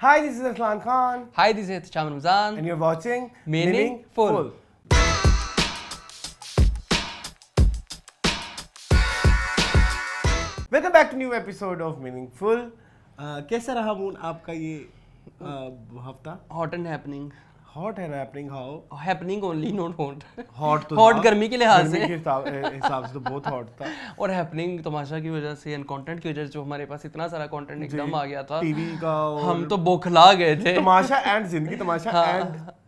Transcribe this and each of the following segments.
Hi, this is Aslan Khan. Hi, this is Sham Ramzan. And you're watching Meaningful. Welcome back to new episode of Meaningful. कैसा रहा moon आपका ये हफ्ता? Hot and happening. Hot and happening how? Happening only, not hot. Hot तो Hot था। गर्मी के लिहाज से। गर्मी के हिसाब से तो बहुत hot था। और हैपनिंग तमाशा की वजह से एंड कंटेंट की वजह से जो हमारे पास इतना सारा कंटेंट एकदम आ गया था टीवी का और हम तो बौखला गए थे। तमाशा एंड जिंदगी तमाशा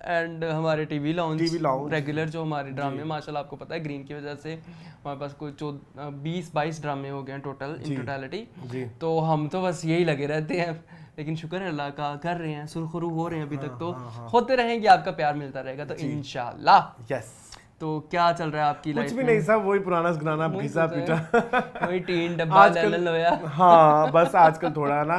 एंड हमारे टीवी लाउंज lounge। रेगुलर जो हमारे ड्रामे माशाल्लाह आपको पता है ग्रीन की वजह से हमारे पास कोई 20-22 ड्रामे हो गए हैं टोटल इन टोटलिटी। तो हम तो बस यही लगे रहते हैं, लेकिन शुक्र है अल्लाह का, कर रहे हैं, सुरखरू हो रहे हैं अभी तक, तो होते रहेंगे, आपका प्यार मिलता रहेगा तो इंशाल्लाह। यस। तो क्या चल रहा है आपकी लाइफ कुछ में? भी नहीं, सब वही पुराना घराना घिसा पीटा, वही टीन डब्बा लैलन लोया। हाँ बस आजकल थोड़ा ना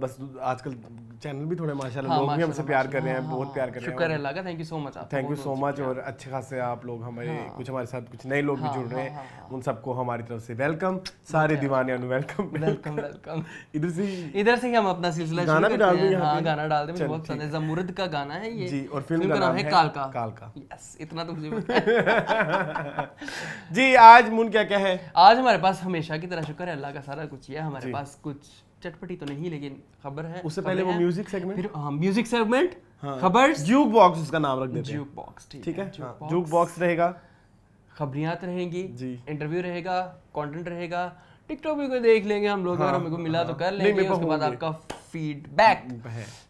बस आजकल चैनल भी थोड़े माशाल्लाह लोग भी हमसे प्यार कर रहे हैं, बहुत प्यार कर रहे हैं। शुक्र है अल्लाह का, thank you so much. Thank you so much. और अच्छे खासे आप लोग हमारे कुछ हमारे साथ कुछ नए लोग भी जुड़ रहे हैं, उन सबको हमारी तरफ से वेलकम। सारे दीवाने वेलकम वेलकम वेलकम। इधर से ही हम अपना सिलसिला गाना भी डाल देंगे। हाँ गाना डाल देंगे, बहुत पसंद है। जमुर्द का गाना है ये जी, और फिल्म का नाम है कालका। यस, इतना तो मुझे पता है। जी, आज मून क्या क्या है? आज हमारे पास हमेशा की तरह शुक्र है अल्लाह का सारा कुछ ही है। हमारे पास कुछ चटपटी तो नहीं, लेकिन खबर है। उससे पहले वो म्यूजिक सेगमेंट, फिर हाँ म्यूजिक सेगमेंट, खबर, जूक बॉक्स उसका नाम रख देते हैं। जूक बॉक्स, ठीक है। जूक बॉक्स रहेगा, खबरियात रहेंगी, जी, इंटरव्यू रहेगा, कंटेंट रहेगा, टिकटॉक भी कोई देख लेंगे हम लोग, अगर हमको मिला तो कर लेंगे, उसके बाद आपका फीडबैक,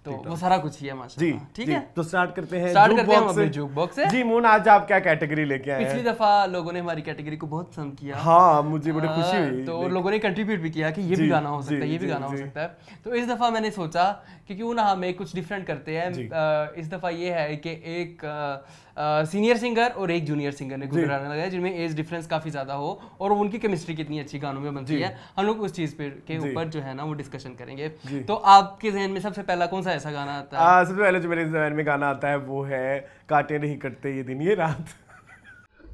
तो वो सारा कुछ ही है माशाल्लाह। जी ठीक है, तो स्टार्ट करते हैं अपने जूक बॉक्स से। जी मून, आज आप क्या कैटेगरी लेके आए हैं? पिछली दफा लोगों ने हमारी कैटेगरी को बहुत पसंद किया। हाँ, मुझे बड़ी खुशी हुई। तो लोगों ने कंट्रीब्यूट भी किया कि ये भी गाना हो सकता है, ये भी गाना हो सकता है। तो इस दफा मैंने सोचा कि क्यों ना हम एक कुछ डिफरेंट करते हैं। इस दफा ये है कि एक सीनियर सिंगर और एक जूनियर सिंगर ने गुजराना लगाया, जिनमें एज डिफरेंस काफी ज्यादा हो और उनकी केमिस्ट्री कितनी अच्छी गानों में बनती है। हम लोग उस चीज पे के ऊपर जो है ना वो डिस्कशन करेंगे। तो आपके जहन में सबसे पहला कौन सा ऐसा गाना आता है? सबसे पहले जो मेरे जहन में गाना आता है वो है काटे नहीं कटते ये दिन ये रात।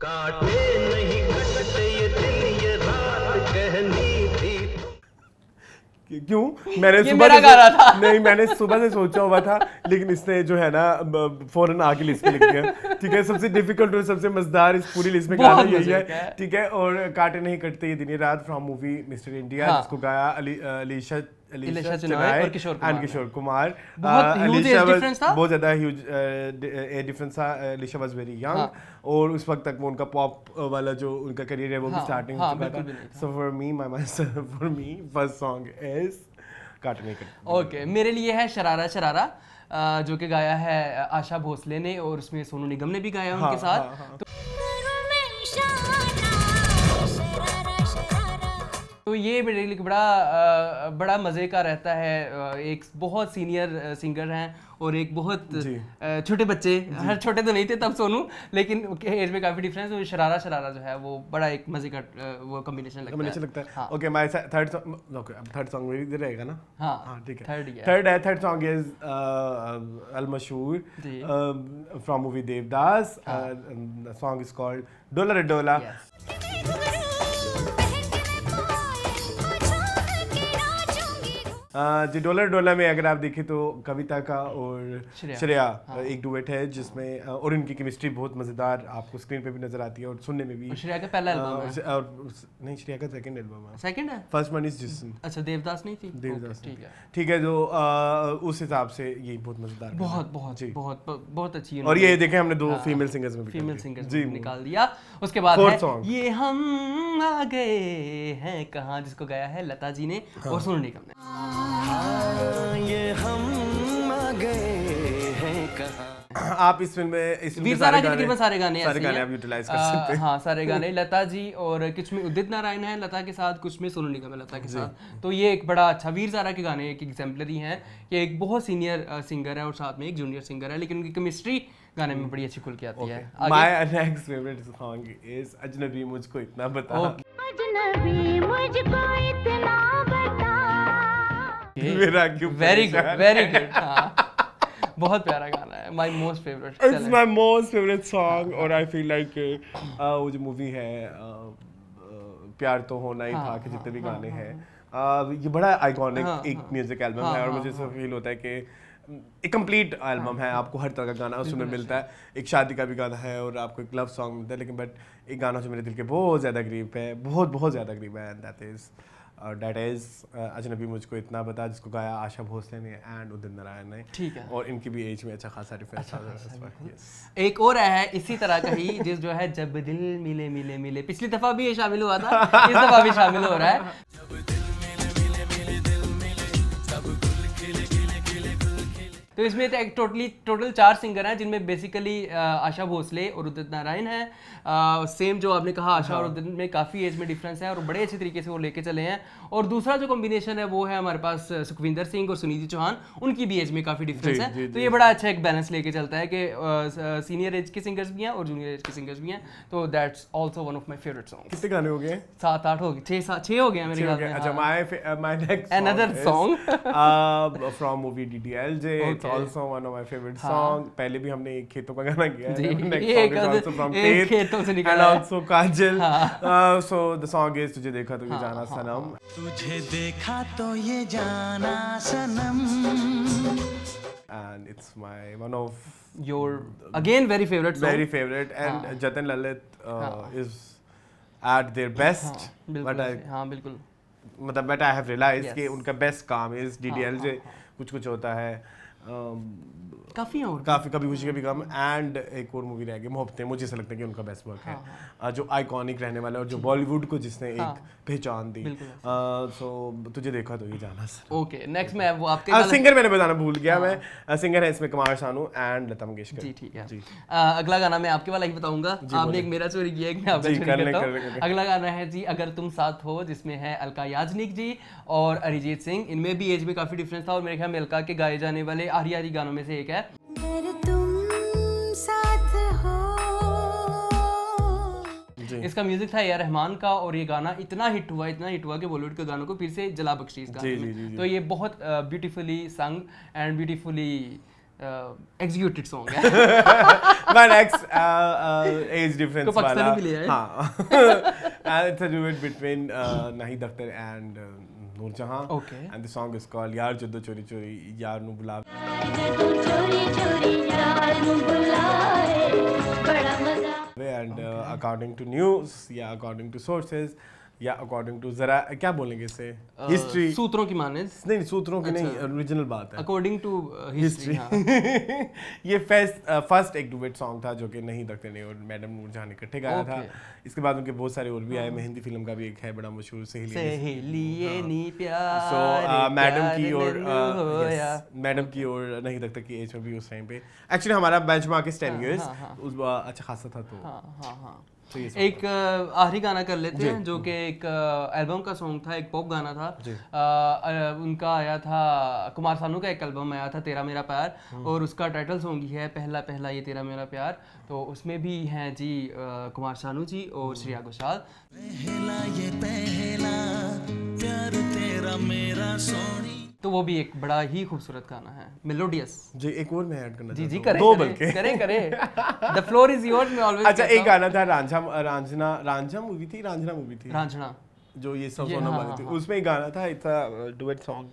काटे नहीं कटते ये दिन ये रात कहनी थी। क्यों? मैंने सुबह से सोचा हुआ था, लेकिन इसने जो है ना फौरन आके लिस्ट में लिख दिया। ठीक है, सबसे डिफिकल्ट और सबसे मजेदार इस पूरी लिस्ट में गाना यही है। ठीक है, और काटे नहीं कटते ये दिन ये रात फ्रॉम मूवी मिस्टर इंडिया, जिसको गाया अलीशा चनाय और किशोर कुमार। बहुत ज्यादा ह्यूज डिफरेंस था। अलीशा वाज वेरी यंग और उस वक्त तक वो उनका पॉप वाला जो उनका करियर है वो भी स्टार्टिंग हो चुका था। So for me first song is काटे नहीं कटते। ओके, मेरे लिए है शरारा शरारा, जो कि गाया है आशा भोसले ने, और उसमें सोनू निगम ने भी गाया उनके साथ। तो ये मेरे लिए बड़ा मज़े का रहता है। एक बहुत सीनियर सिंगर हैं और एक बहुत छोटे बच्चे, हर छोटे तो नहीं थे तब सोनू, लेकिन एज में काफ़ी डिफरेंस। तो शरारा शरारा जो है वो बड़ा एक मज़े का वो कॉम्बिनेशन लगता है। ओके, माय थर्ड सॉन्ग मेरी इधर रहेगा ना? हाँ ठीक है। थर्ड सॉन्ग इज अल मशहूर from movie Devdas. Song is called डोला रे डोला। जी, डोला में अगर आप देखें तो कविता का और श्रेया एक डुएट है, जिसमें और इनकी केमिस्ट्री बहुत मजेदार आपको स्क्रीन पे भी नजर आती है और सुनने में भी। श्रेया का पहला एल्बम है? नहीं, श्रेया का सेकंड एल्बम है। सेकंड है? फर्स्ट वन इज जिस्म। अच्छा, देवदास नहीं थी? देवदास, ठीक है। जो उस हिसाब से ये बहुत मजेदार, बहुत अच्छी। और ये देखें हमने दो फीमेल सिंगर्स निकाल दिया। उसके बाद ये हम आ गए हैं कहाँ, जिसको गाया है लता जी ने और सोनू निगम ने। ये हम आ गए हैं कहाँ। आप इस फिल्म में वीरजारा के तकरीबन सारे गाने आप यूटिलाइज कर सकते हैं। हाँ, सारे गाने लता जी, और कुछ में उदित नारायण है लता के साथ, कुछ में सोनू निगम है लता के साथ। तो ये एक बड़ा अच्छा वीरजारा के गाने एक एग्जाम्पलरी हैं कि एक बहुत सीनियर सिंगर है और साथ में एक जूनियर सिंगर है, लेकिन उनकी केमिस्ट्री गाने में बड़ी अच्छी खुल के आती है। My next favourite song is अजनबी मुझको इतना बता। अजनबी मुझको इतना बता। Very good. बहुत प्यारा गाना है, my most favourite. It's my most favourite song. और आई फील लाइक वो जो मूवी है प्यार तो होना ही था, कि जितने भी गाने हैं ये बड़ा आइकॉनिक हाँ, एक म्यूजिक एल्बम है और मुझे ऐसा फील होता है कि एक कंप्लीट एल्बम है, आपको हर तरह का गाना उसमें मिलता है। एक शादी का भी गाना है और आपको एक लव सॉन्ग मिलता है, लेकिन बट एक गाना जो मेरे दिल के बहुत ज़्यादा करीब है, बहुत बहुत ज़्यादा करीब है, एंड दैट इज़ अजनबी मुझको इतना बता, जिसको गाया आशा भोसले ने एंड उदित नारायण ने। ठीक है। और इनकी भी एज में अच्छा खासा डिफरेंस था। एक और है इसी तरह का ही जिस जो है जब दिल मिले मिले मिले, पिछली दफा भी ये शामिल हुआ था, इस दफा भी शामिल हो रहा है। तो इसमें तो एक टोटल 4 सिंगर हैं, जिनमें बेसिकली आशा भोसले और उदित नारायण हैं। सेम जो आपने कहा आशा और उदित में काफ़ी एज में डिफरेंस है और बड़े अच्छे तरीके से वो लेके चले हैं। और दूसरा जो कॉम्बिनेशन है वो है हमारे पास सुखविंदर सिंह और सुनिधि चौहान, उनकी भी एज में काफ़ी डिफरेंस है। तो ये बड़ा अच्छा एक बैलेंस लेके चलता है कि सीनियर एज के सिंगर्स भी हैं और जूनियर एज के सिंगर्स भी हैं। तो that's also one of my favourite song. कितने गाने हो गए? 7-8 हो गए, 6 हो गए मेरे ख्याल में। अच्छा, my next Another song from movie DDLJ. It's also one of my favorite song. पहले भी हमने एक खेतों का गाना किया है। Next song is also from एक Faith खेतों से निकला and है। also Kajal. So the song is तुझे देखा तो ये जाना सनम। तुझे देखा तो ये जाना सनम। And it's my one of Your again very favorite song. very favorite and Jatin Lalit is at their best. But I हाँ बिल्कुल। मतलब but I have realise Yes. कि उनका बेस्ट काम इज DDLJ। कुछ होता है, काफी हैं और काफी कभी खुशी कभी गम, एंड एक और मूवी रह गई मोहब्बतें। मुझे ऐसा लगता है कि उनका बेस्ट वर्क है, जो आइकॉनिक रहने वाला है और जो बॉलीवुड को जिसने एक पहचान दी। सो तुझे देखा तो ये जाना सर। ओके नेक्स्ट मैं वो आपके सिंगर मैंने बताना भूल गया, मैं सिंगर है इसमें कुमार सानू एंड लता मंगेशकर। जी ठीक है। जी। अगला गाना मैं आपके वाला ही बताऊंगा। आपने एक मेरा चोरी किया, एक मैं आपका जी, चोरी कर ले, करता कर ले, कर हूँ। ले। अगला गाना है जी अगर तुम साथ हो, जिसमें है अलका याजनिक जी और अरिजीत सिंह। इनमें भी एज में काफी डिफरेंस था और मेरे ख्याल में अलका के गाए जाने वाले आरी आरी गानों में से एक है। अगर तुम साथ हो। इसका म्यूजिक था ए आर रहमान का और ये गाना इतना हिट हुआ कि बॉलीवुड के गानों को फिर से जला बख्शी इस गाने में। तो ये बहुत ब्यूटीफुली संग एंड ब्यूटीफुली एग्जीक्यूटेड सॉन्ग है। My next age difference को पाकिस्तानी वाला, भी लिया है। हाँ, and it's a duet between Nahid Akhtar and Noor Jahan. Okay. And the song is called यार जद्दो चोरी चोरी यार नू बुला. चोरी चोरी यार नू बुलाए बड़ा मजा। And according to news या according to sources या अकॉर्डिंग टू जरा क्या बोलेंगे इसे, हिस्ट्री, सूत्रों की माने, नहीं सूत्रों की नहीं, ओरिजिनल बात है, अकॉर्डिंग टू हिस्ट्री। ये फर्स्ट एक डुएट सॉन्ग था जो कि नहीं दख्तर ने और मैडम नूरजहां ने इकट्ठे गाया था। इसके बाद उनके बहुत सारे और भी आए। मैं हिंदी फिल्म का भी एक है बड़ा मशहूर सहेली नी प्यार। सो मैडम की और नहीं दख्तर की एज में भी उस टाइम पे एक्चुअली हमारा बेंचमार्क इज 10 इयर्स, उस अच्छा खासा था। तो एक आखिरी गाना कर लेते हैं जो कि एक एल्बम का सॉन्ग था, एक पॉप गाना था। उनका आया था, कुमार सानू का एक एल्बम आया था तेरा मेरा प्यार, और उसका टाइटल सॉन्ग ही है पहला पहला ये तेरा मेरा प्यार। तो उसमें भी हैं जी कुमार सानू जी और श्रेया घोषाल। पहला ये पहला प्यार तेरा मेरा सोनी। तो वो भी एक बड़ा ही खूबसूरत गाना है, मेलोडियस। जी एक और मैं ऐड करना जी चाहता हूं। करें, दो करें, बल्कि करें करें। द फ्लोर इज योर्स में ऑलवेज। अच्छा एक गाना था रांझना मूवी थी, रांझना जो ये सब सोना वाली थी, उसमें एक गाना था, इट्स डुएट सॉन्ग।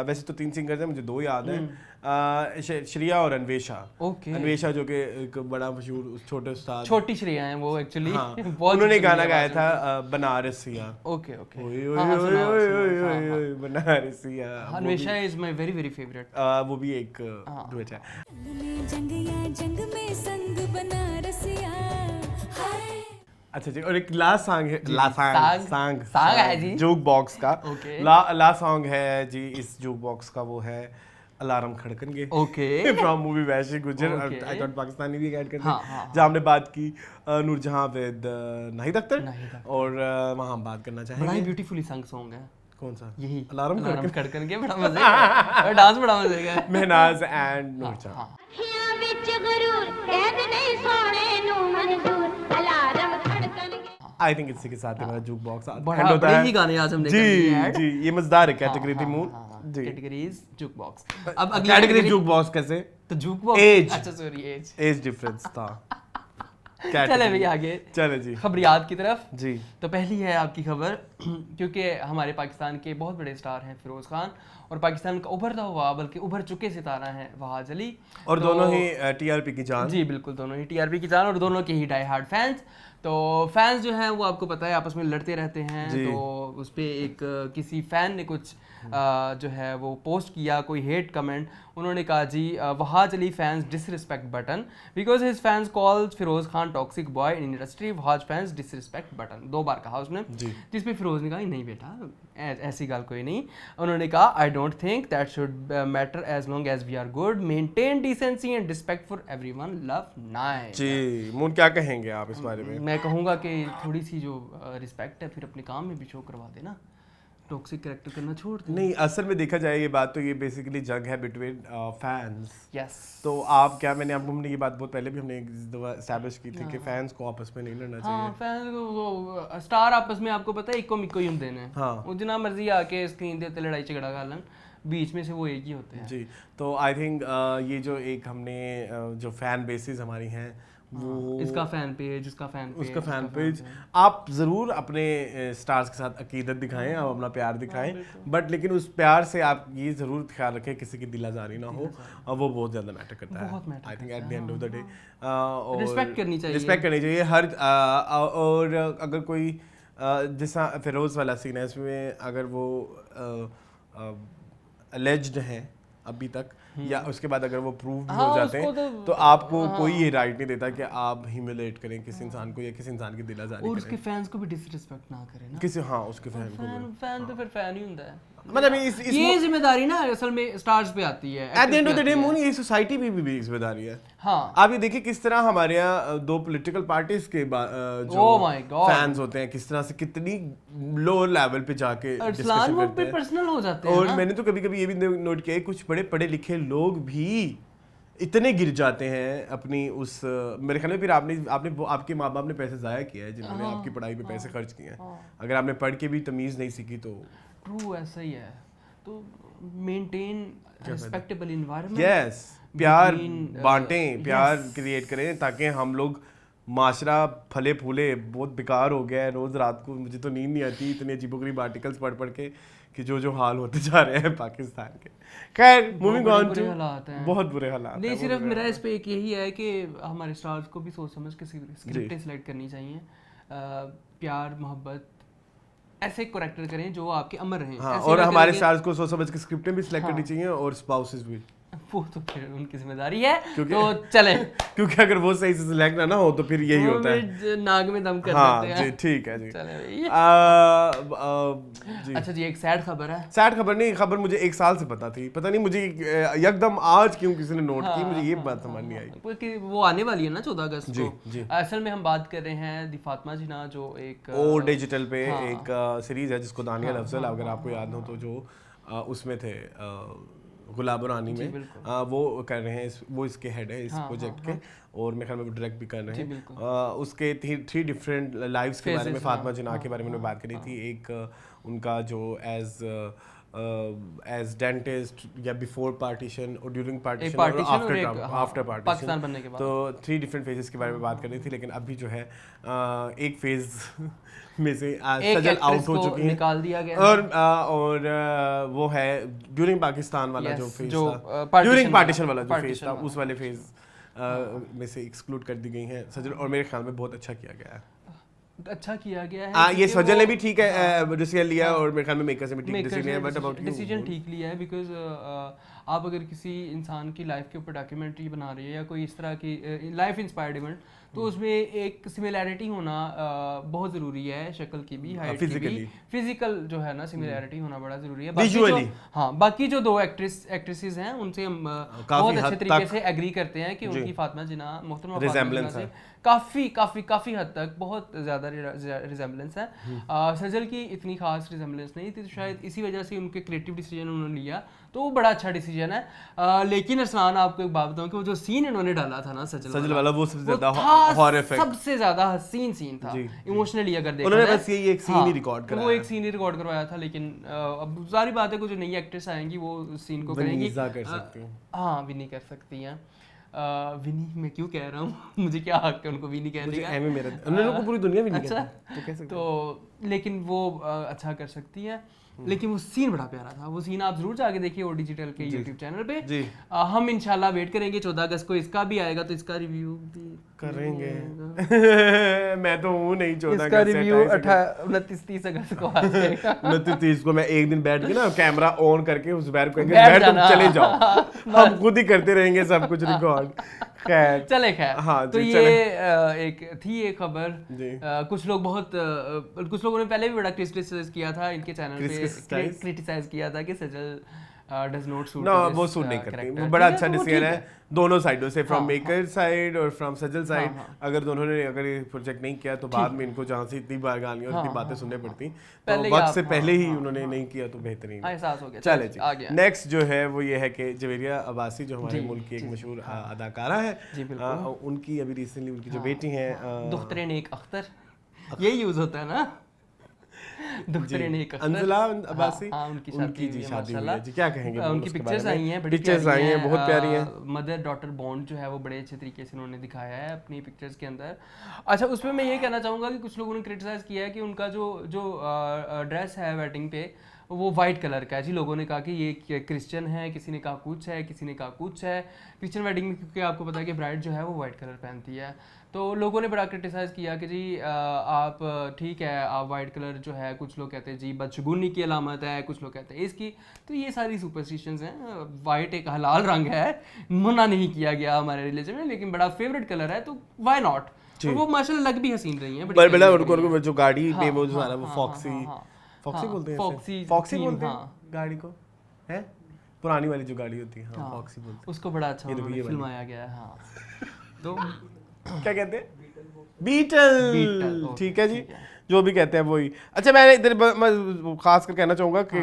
वैसे तो 3 सिंगर्स हैं, मुझे 2 याद हैं, श्रेया और अन्वेषा। ओके। अन्वेषा जो कि एक बड़ा मशहूर छोटे उस्ताद, छोटी श्रेया हैं वो एक्चुअली। हाँ, उन्होंने गाना गाया था बनारसिया। Okay okay. ओए ओए ओए ओए ओए ओए बनारसिया। Anvesha is my very very favourite. वो भी एक डुएट है। जंग में संग बनारसिया हाय। अच्छा जी, और एक लास्ट सॉन्ग है, सांग है जी, जूक बॉक्स का। ओके। लास्ट सॉन्ग है जी इस जूक बॉक्स का, वो है अलार्म खड़कन के। ओके। फ्रॉम मूवी वैशी गुजर। Okay. आई थॉट पाकिस्तानी भी ऐड करते हाँ, हैं, हाँ, जहाँ हमने बात की नूरजहां विद नाहिद अख्तर, और वहाँ हम बात करना बड़ा चाहेंगे ही ब्यूटीफुली संग सॉन्ग है। कौन सा? यही अलार्म खड़कन के, बड़ा मजे का और डांस बड़ा मजे का है। महनाज एंड नूरजहां। अखियां विच गुरूर कहते नहीं सोने नू मंजूर अलार्म खड़कन के। आई थिंक इसी के साथ हमारा जूक बॉक्स बड़ा बड़े ही गाने आज हमने कर लिए जी ऐड। जी, ये मजेदार है कैटेगरी थी Moon ji. Categories juke box. अब अगली कैटेगरी जूक बॉक्स कैसे? तो जूक बॉक्स, Age. अच्छा सॉरी एज एज डिफरेंस था। चले भाई आगे, चले जी खबरियात की तरफ जी। तो पहली है आपकी खबर क्योंकि हमारे पाकिस्तान के बहुत बड़े स्टार हैं फिरोज खान और पाकिस्तान का उभरता हुआ बल्कि उभर चुके सितारा हैं वहाज अली, और दोनों ही टीआरपी की जान। जी बिल्कुल, दोनों ही टीआरपी की जान और दोनों के ही डाई हार्ड फैंस। तो फैंस जो हैं वो आपको पता है आपस में लड़ते रहते हैं, तो उस पर एक किसी फैन ने कुछ जो है वो पोस्ट किया, कोई हेट कमेंट, उन्होंने कहा जी Wahaj Ali fans disrespect button because his fans calls Firoz Khan toxic boy in industry, Wahaj fans disrespect button 2 बार कहा उसने, जिस पे फिरोज ने कहा नहीं बेटा ऐसी गल कोई नहीं। उन्होंने कहा I don't think that should matter as long as we are good, maintain decency and respect for everyone, love nice. जी मून क्या कहेंगे आप इस बारे में? मैं कहूँगा कि थोड़ी सी जो रिस्पेक्ट है फिर अपने काम में भी शो करवा देना, टॉक्सिक कैरेक्टर करना छोड़ दे। नहीं असल में देखा जाए ये बात तो ये बेसिकली जंग है बिटवीन फैंस। यस। तो आप क्या, मैंने आपको हमने ये बात बहुत पहले भी हमने एक दफा एस्टैब्लिश की थी कि फैंस को आपस में नहीं लड़ना चाहिए। हाँ फैंस को वो स्टार आपस में आपको पता है इको मिको ही होंदे ने, हाँ वो जितना मर्जी आके स्क्रीन देते लड़ाई झगड़ा कर लन, बीच में से वो एक ही होते हैं। जी तो आई थिंक ये जो एक हमने जो फैन बेसिस हमारी हैं वो इसका फैन पेज, उसका फैन पेज, उसका फैन पेज, आप ज़रूर अपने स्टार्स के साथ अकीदत दिखाएं, आप अपना प्यार दिखाएं, बट लेकिन उस प्यार से आप ये ज़रूर ख्याल रखें किसी की दिल आज़ारी ना हो, और वो बहुत ज़्यादा मैटर करता है। I think at the end of the day respect करनी चाहिए, रिस्पेक्ट करनी चाहिए हर और अगर कोई जैसा फिरोज़ वाला सीन है इसमें अगर वो अलेज्ड हैं अभी तक या उसके बाद अगर वो प्रूव भी हो जाते हैं तो आपको कोई ये राइट नहीं देता कि आप ह्यूमिलेट करें किसी इंसान को या किसी इंसान की दिल आज़ारी करें, और उसके फैंस को भी डिसरिस्पेक्ट ना करें ना किसी उसके फैन को। फैन तो फिर फैन ही होता है, मतलब ये जिम्मेदारी ना असल में स्टार्स पे आती है at the end of the day moon, ये सोसाइटी पे भी जिम्मेदारी है। हाँ आप ये देखिए किस तरह हमारे यहाँ 2 पॉलिटिकल पार्टीज के जो फैंस होते हैं किस तरह से कितनी लो लेवल पे जाके डिस्कशन करते हैं, पर्सनल हो जाते हैं। और मैंने तो कभी कभी ये भी नोट किया है कुछ बड़े पढ़े लिखे लोग भी इतने गिर जाते हैं अपनी उस मेरे ख्याल में फिर आपने आपके माँ बाप ने पैसे ज़ाया किया है जिन्होंने आपकी पढ़ाई पे पैसे खर्च किए हैं, अगर आपने पढ़ के भी तमीज़ नहीं सीखी तो ट्रू ऐसा ही है। तो मेंटेन रिस्पेक्टेबल एनवायरनमेंट, यस प्यार बांटें, प्यार क्रिएट करें ताकि हम लोग माशरा फले फूले। बहुत बेकार हो गया है, रोज़ रात को मुझे तो नींद नहीं आती इतने अजीबोगरीब आर्टिकल्स पढ़ के कि जो हाल होते जा रहे हैं पाकिस्तान के। खैर मूविंग ऑन टू, बहुत बुरे हालात नहीं सिर्फ मेरा इस पे एक यही है कि हमारे स्टार्स को भी सोच समझ के स्क्रिप्टें सिलेक्ट करनी चाहिए, प्यार मोहब्बत ऐसे करेक्टर करें जो आपके अमर रहें। हाँ, और हमारे स्टार्स को सोच समझ के स्क्रिप्टें भी सिलेक्ट करनी चाहिए और स्पाउसेस भी, वो तो फिर उनकी जिम्मेदारी है तो चले क्योंकि अगर वो सही से सिलेक्ट ना हो तो फिर यही होता है नाग में दम कर हाँ, देते हैं। ठीक है जी। चले जी। अच्छा जी एक सैड खबर है। सैड खबर नहीं, खबर मुझे 1 साल से पता थी, पता नहीं मुझे एकदम आज क्यों किसी ने नोट की, मुझे ये बात समझ नहीं आई। क्योंकि वो आने वाली है ना 14 अगस्त को। असल में हम बात कर रहे हैं दी फातिमा जिन्ना जो एक ओ डिजिटल पे एक सीरीज है जिसको दानियल अफजल अगर आपको याद हो तो जो उसमें थे गुलाब रानी में वो कर रहे हैं, वो इसके हेड है इस प्रोजेक्ट के, और मेरे ख्याल में वो डायरेक्ट भी कर रहे हैं। उसके 3 डिफरेंट लाइव्स के बारे में फातिमा जिन्ना के बारे में बात करी थी। एक उनका जो एज डेंटिस्ट या बिफोर पार्टीशन और ड्यूरिंग पार्टीशन और आफ्टर पार्टीशन बनने के बाद, तो 3 डिफरेंट फेजेस के बारे में बात कर रही थी। लेकिन अभी जो है एक फेज में से सजल आउट हो चुकी है, निकाल दिया गया और वो है ड्यूरिंग पाकिस्तान वाला जो फेज था, ड्यूरिंग पार्टीशन वाला जो फेज था, उस वाले फेज में से एक्सक्लूड कर दी गई हैं सजल, और मेरे ख्याल में बहुत अच्छा किया गया है। अच्छा किया गया है ये सजल ने भी ठीक है डिसीजन लिया और मेरे ख्याल में मेकर से भी ठीक डिसीजन है, बट अबाउट डिसीजन ठीक लिया है बिकॉज आप अगर किसी इंसान की लाइफ के ऊपर डॉक्यूमेंट्री बना रही है या कोई इस तरह की लाइफ इंस्पायर्ड इवेंट, तो उसमें एक सिमिलैरिटी होना बहुत ज़रूरी है, शक्ल की भी, हाइट की भी, फिजिकल जो है ना सिमिलैरिटी होना बड़ा ज़रूरी है। विजुअली हाँ, बाकी जो 2 एक्ट्रेसेस हैं उनसे हम बहुत अच्छे तरीके से एग्री करते हैं कि उनकी फातिमा जिन्ना मोहतरमा फातिमा जिन्ना से काफ़ी हद तक बहुत ज़्यादा रिजेम्बलेंस है। सजल की इतनी खास रिजेम्बलेंस नहीं थी, तो शायद इसी वजह से उनके क्रिएटिव डिसीजन उन्होंने लिया, तो वो बड़ा अच्छा डिसीजन है। लेकिन अरसलान आपको एक बात बताऊं कि वो जो सीन इन्होंने डाला था ना सजल वाला वो सबसे ज़्यादा हॉरिफिक, सबसे ज़्यादा हसीन सीन था इमोशनली अगर देखा उन्होंने बस ये एक सीन ही रिकॉर्ड कराया, वो एक सीन ही रिकॉर्ड करवाया था। लेकिन अब सारी बात है, कुछ नई एक्ट्रेस आएंगी वो सीन को करेंगी, कर सकती हैं, हाँ भी नहीं कर सकती हैं। विनी मैं क्यों कह रहा हूँ मुझे क्या हक है उनको विनी कहने मुझे का। एम मेरा उन लोगों को पूरी दुनिया भी नहीं अच्छा कहती, तो कह सकते तो लेकिन वो अच्छा कर सकती है। लेकिन वो सीन बड़ा प्यारा था, वो सीन आप जरूर जाके देखिए ओ डिजिटल के यूट्यूब चैनल पे। जी। हम इंशाल्लाह वेट करेंगे 14 अगस्त को इसका भी आएगा, तो इसका रिव्यू भी करेंगे। मैं तो हूँ नहीं 14 इसका अगस्त से रिव्यू 28 29-30 अगस्त को आ जाएगा। 29 को मैं एक दिन बैठ के ना कैमरा ऑन करके उस बैर को कहेंगे बैठ बैठ तुम जाना। चले जाओ, हम खुद ही करते रहेंगे सब कुछ रिकॉर्ड। खैर चले खैर हाँ तो जी, ये एक थी एक खबर। जी। कुछ लोग बहुत कुछ लोगों ने पहले भी बड़ा क्रिटिसाइज किया था इनके चैनल पे, Criticize? क्रिटिसाइज किया था कि सजल डज नॉट सूट ना वो सूट नहीं करती, वो बड़ा अच्छा डिसीजन है दोनों साइडों से, फ्रॉम मेकर साइड और फ्रॉम सजल साइड। अगर दोनों ने अगर ये प्रोजेक्ट नहीं किया तो बाद में इनको जहाँ से इतनी बार गालियाँ और इतनी बातें सुनने पड़ती, तो पहले ही वक्त आप- से पहले ही उन्होंने नहीं किया तो बेहतरीन है। एहसास हो गया। चले आ जी, गया। नेक्स्ट जो है वो ये है कि जवेरिया अब्बासी जो हमारे मुल्क की एक मशहूर अदाकारा है, जी, बिल्कुल। उनकी अभी रिसेंटली उनकी जो बेटी है दुख्तरे नेक अख्तर, यही यूज होता है ना, दुख्तरे नेक अख्तर। अंजुला अब्बासी, हाँ, उनकी उनकी जी शादी हुई है जी, क्या कहेंगे उनकी उसके पिक्चर्स बारे में? आई हैं, बड़ी पिक्चर्स प्यारी आई हैं, बहुत प्यारी हैं। मदर डॉटर बॉन्ड जो है वो बड़े अच्छे तरीके से उन्होंने दिखाया है अपनी पिक्चर्स के अंदर। अच्छा, उसमें मैं ये कहना चाहूँगा कि कुछ लोगों ने क्रिटिसाइज किया है कि उनका जो जो ड्रेस है वेडिंग पे वो वाइट कलर का है जी। लोगों ने कहा कि ये क्रिश्चियन है, किसी ने कहा कुछ है, किसी ने कहा कुछ है। क्रिश्चियन वेडिंग में क्योंकि आपको पता है कि ब्राइड जो है वो वाइट कलर पहनती है, तो लोगों ने बड़ा क्रिटिसाइज़ किया कि जी आप ठीक है, आप वाइट कलर जो है, कुछ लोग कहते हैं जी बदशगुनी की अलामत है, कुछ लोग कहते हैं इसकी, तो ये सारी सुपरस्टिशंस हैं। वाइट एक हलाल रंग है, मना नहीं किया गया हमारे रिलीजन में, लेकिन बड़ा फेवरेट कलर है, तो वाई नॉट। वो माशाल्लाह लग भी हसीन रही हैं, बड़ा बड़ा उनको जो गाड़ी पे वो जो सारा वो फॉक्सी फॉक्सी हाँ, बोलते हैं, फॉक्सी फॉक्सी थीम, बोलते हैं हाँ। गाड़ी को, है पुरानी वाली जो गाड़ी होती है, हाँ फॉक्सी बोलते उसको बड़ा अच्छा ये देखो, उन्होंने ये वाली। फिल्माया गया है। हाँ तो हैं। क्या कहते हैं? बीटल, बीटल, ठीक है जी, ठीक है। जो भी कहते हैं वही। अच्छा, मैंने इधर मैं खास कर कहना चाहूंगा कि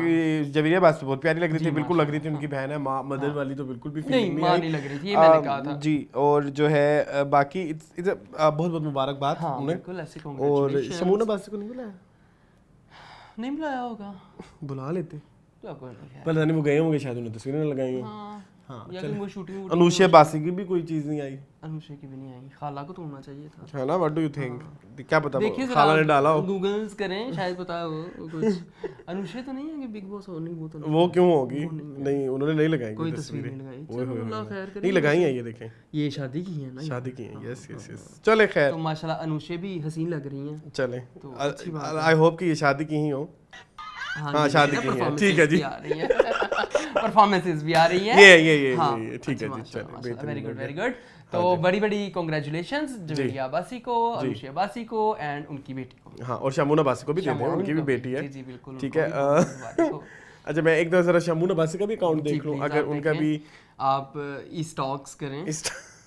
जवेरिया बात बहुत प्यारी लग रही थी, बिल्कुल लग रही थी उनकी बहन है, माँ मदर वाली तो बिल्कुल भी नहीं, फीलिंग माँ आई। नहीं लग रही थी, ये मैंने कहा था जी। और जो है बाकी बहुत बहुत मुबारकबाद हाँ, उन्हें। बिल्कुल ऐसे और congratulations। शमूना बासी को नहीं बुलाया? नहीं बुलाया होगा बुला लेते, तो कोई नहीं है। पता नहीं वो गए होंगे शायद, उन्हें तस्वीरें ना लगाई हों। हाँ, हाँ, या चले। कि वो शूटिंग अनुष्या बासी की भी कोई चीज नहीं आई, अनुष्या की भी नहीं आई, खाला को तो होना चाहिए था। है ना? What do you think? क्या पता देखिए खाला ने डाला हो, गूगल्स करें, शायद पता हो कुछ। अनुष्या तो नहीं है कि बिग बॉस हो, नहीं वो तो नहीं। वो क्यों होगी? नहीं, उन्होंने नहीं लगाई कोई कोई तस्वीर तस्वीरें। नहीं लगाई। ओए होए चलो, अल्लाह होए। खैर करे। नहीं लगाई है, ये देखें, ये शादी की है ना, शादी की है। यस यस यस, चले खैर, तो माशाल्लाह अनुष्या भी हसीन लग रही हैं। चले। तो अच्छी बात आई होप कि ये शादी की ही हो। हाँ, ये शादी ना की है, performances ठीक है जी। भी आ रही हैं। परफॉर्मेंसेस भी आ रही हैं। ये, हाँ, ठीक है जी, चले, वेरी गुड वेरी गुड। तो बड़ी बड़ी कॉन्ग्रेचुलेशंस जवेरिया अब्बासी को, अनुष्या अब्बासी को एंड उनकी बेटी को। हाँ, और शमूना बासी को भी देते हैं, शमून उनकी भी को बेटी है। जी जी बिल्कुल, ठीक उनको है। भी बहुत मुबारक हो। अच्छा, मैं एक दो जरा शमूना बासी का भी अकाउंट जी, देख लूँ, please, अगर आप उनका देखें। भी आप स्टॉक्स करें।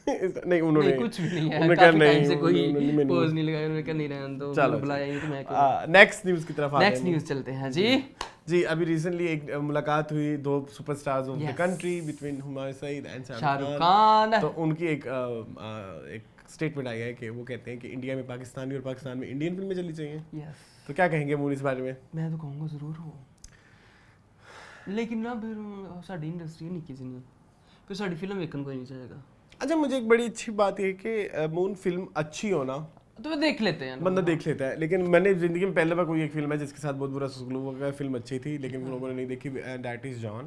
नहीं, उन्होंने नहीं, कुछ भी नहीं है, उन्होंने कहा काफी टाइम नहीं, से कोई उन्होंने पोज नहीं लगाया, उन्होंने कहा नहीं रहने दो, चलो, बुलाया ही नहीं तो मैं क्यों। नेक्स्ट न्यूज़ की तरफ आ नेक्स्ट रहे हैं। न्यूज़ चलते हैं जी। जी, अभी रिसेंटली एक मुलाकात हुई दो superstars of the Yes. Country between Humayun Saeed and Shahrukh Khan. तो उनकी एक स्टेटमेंट आई है कि वो कहते हैं कि इंडिया में पाकिस्तानी और पाकिस्तान में इंडियन फिल्में चलनी चाहिए। यस, तो क्या कहेंगे मून इस बारे में? मैं तो कहूँगा ज़रूर हो, लेकिन ना फिर साड़ी इंडस्ट्री नहीं किसी नहीं, फिर साड़ी फिल्म वेखन कोई नहीं चाहेगा। अच्छा, मुझे एक बड़ी अच्छी बात ये है कि मून फिल्म अच्छी हो ना, तो वो देख लेते हैं बंदा देख लेता है। लेकिन मैंने जिंदगी में पहले बार कोई एक फिल्म है जिसके साथ बहुत बुरा सलूक हुआ, फिल्म अच्छी थी लेकिन वो लोगों ने नहीं देखी, दैट इज जॉन।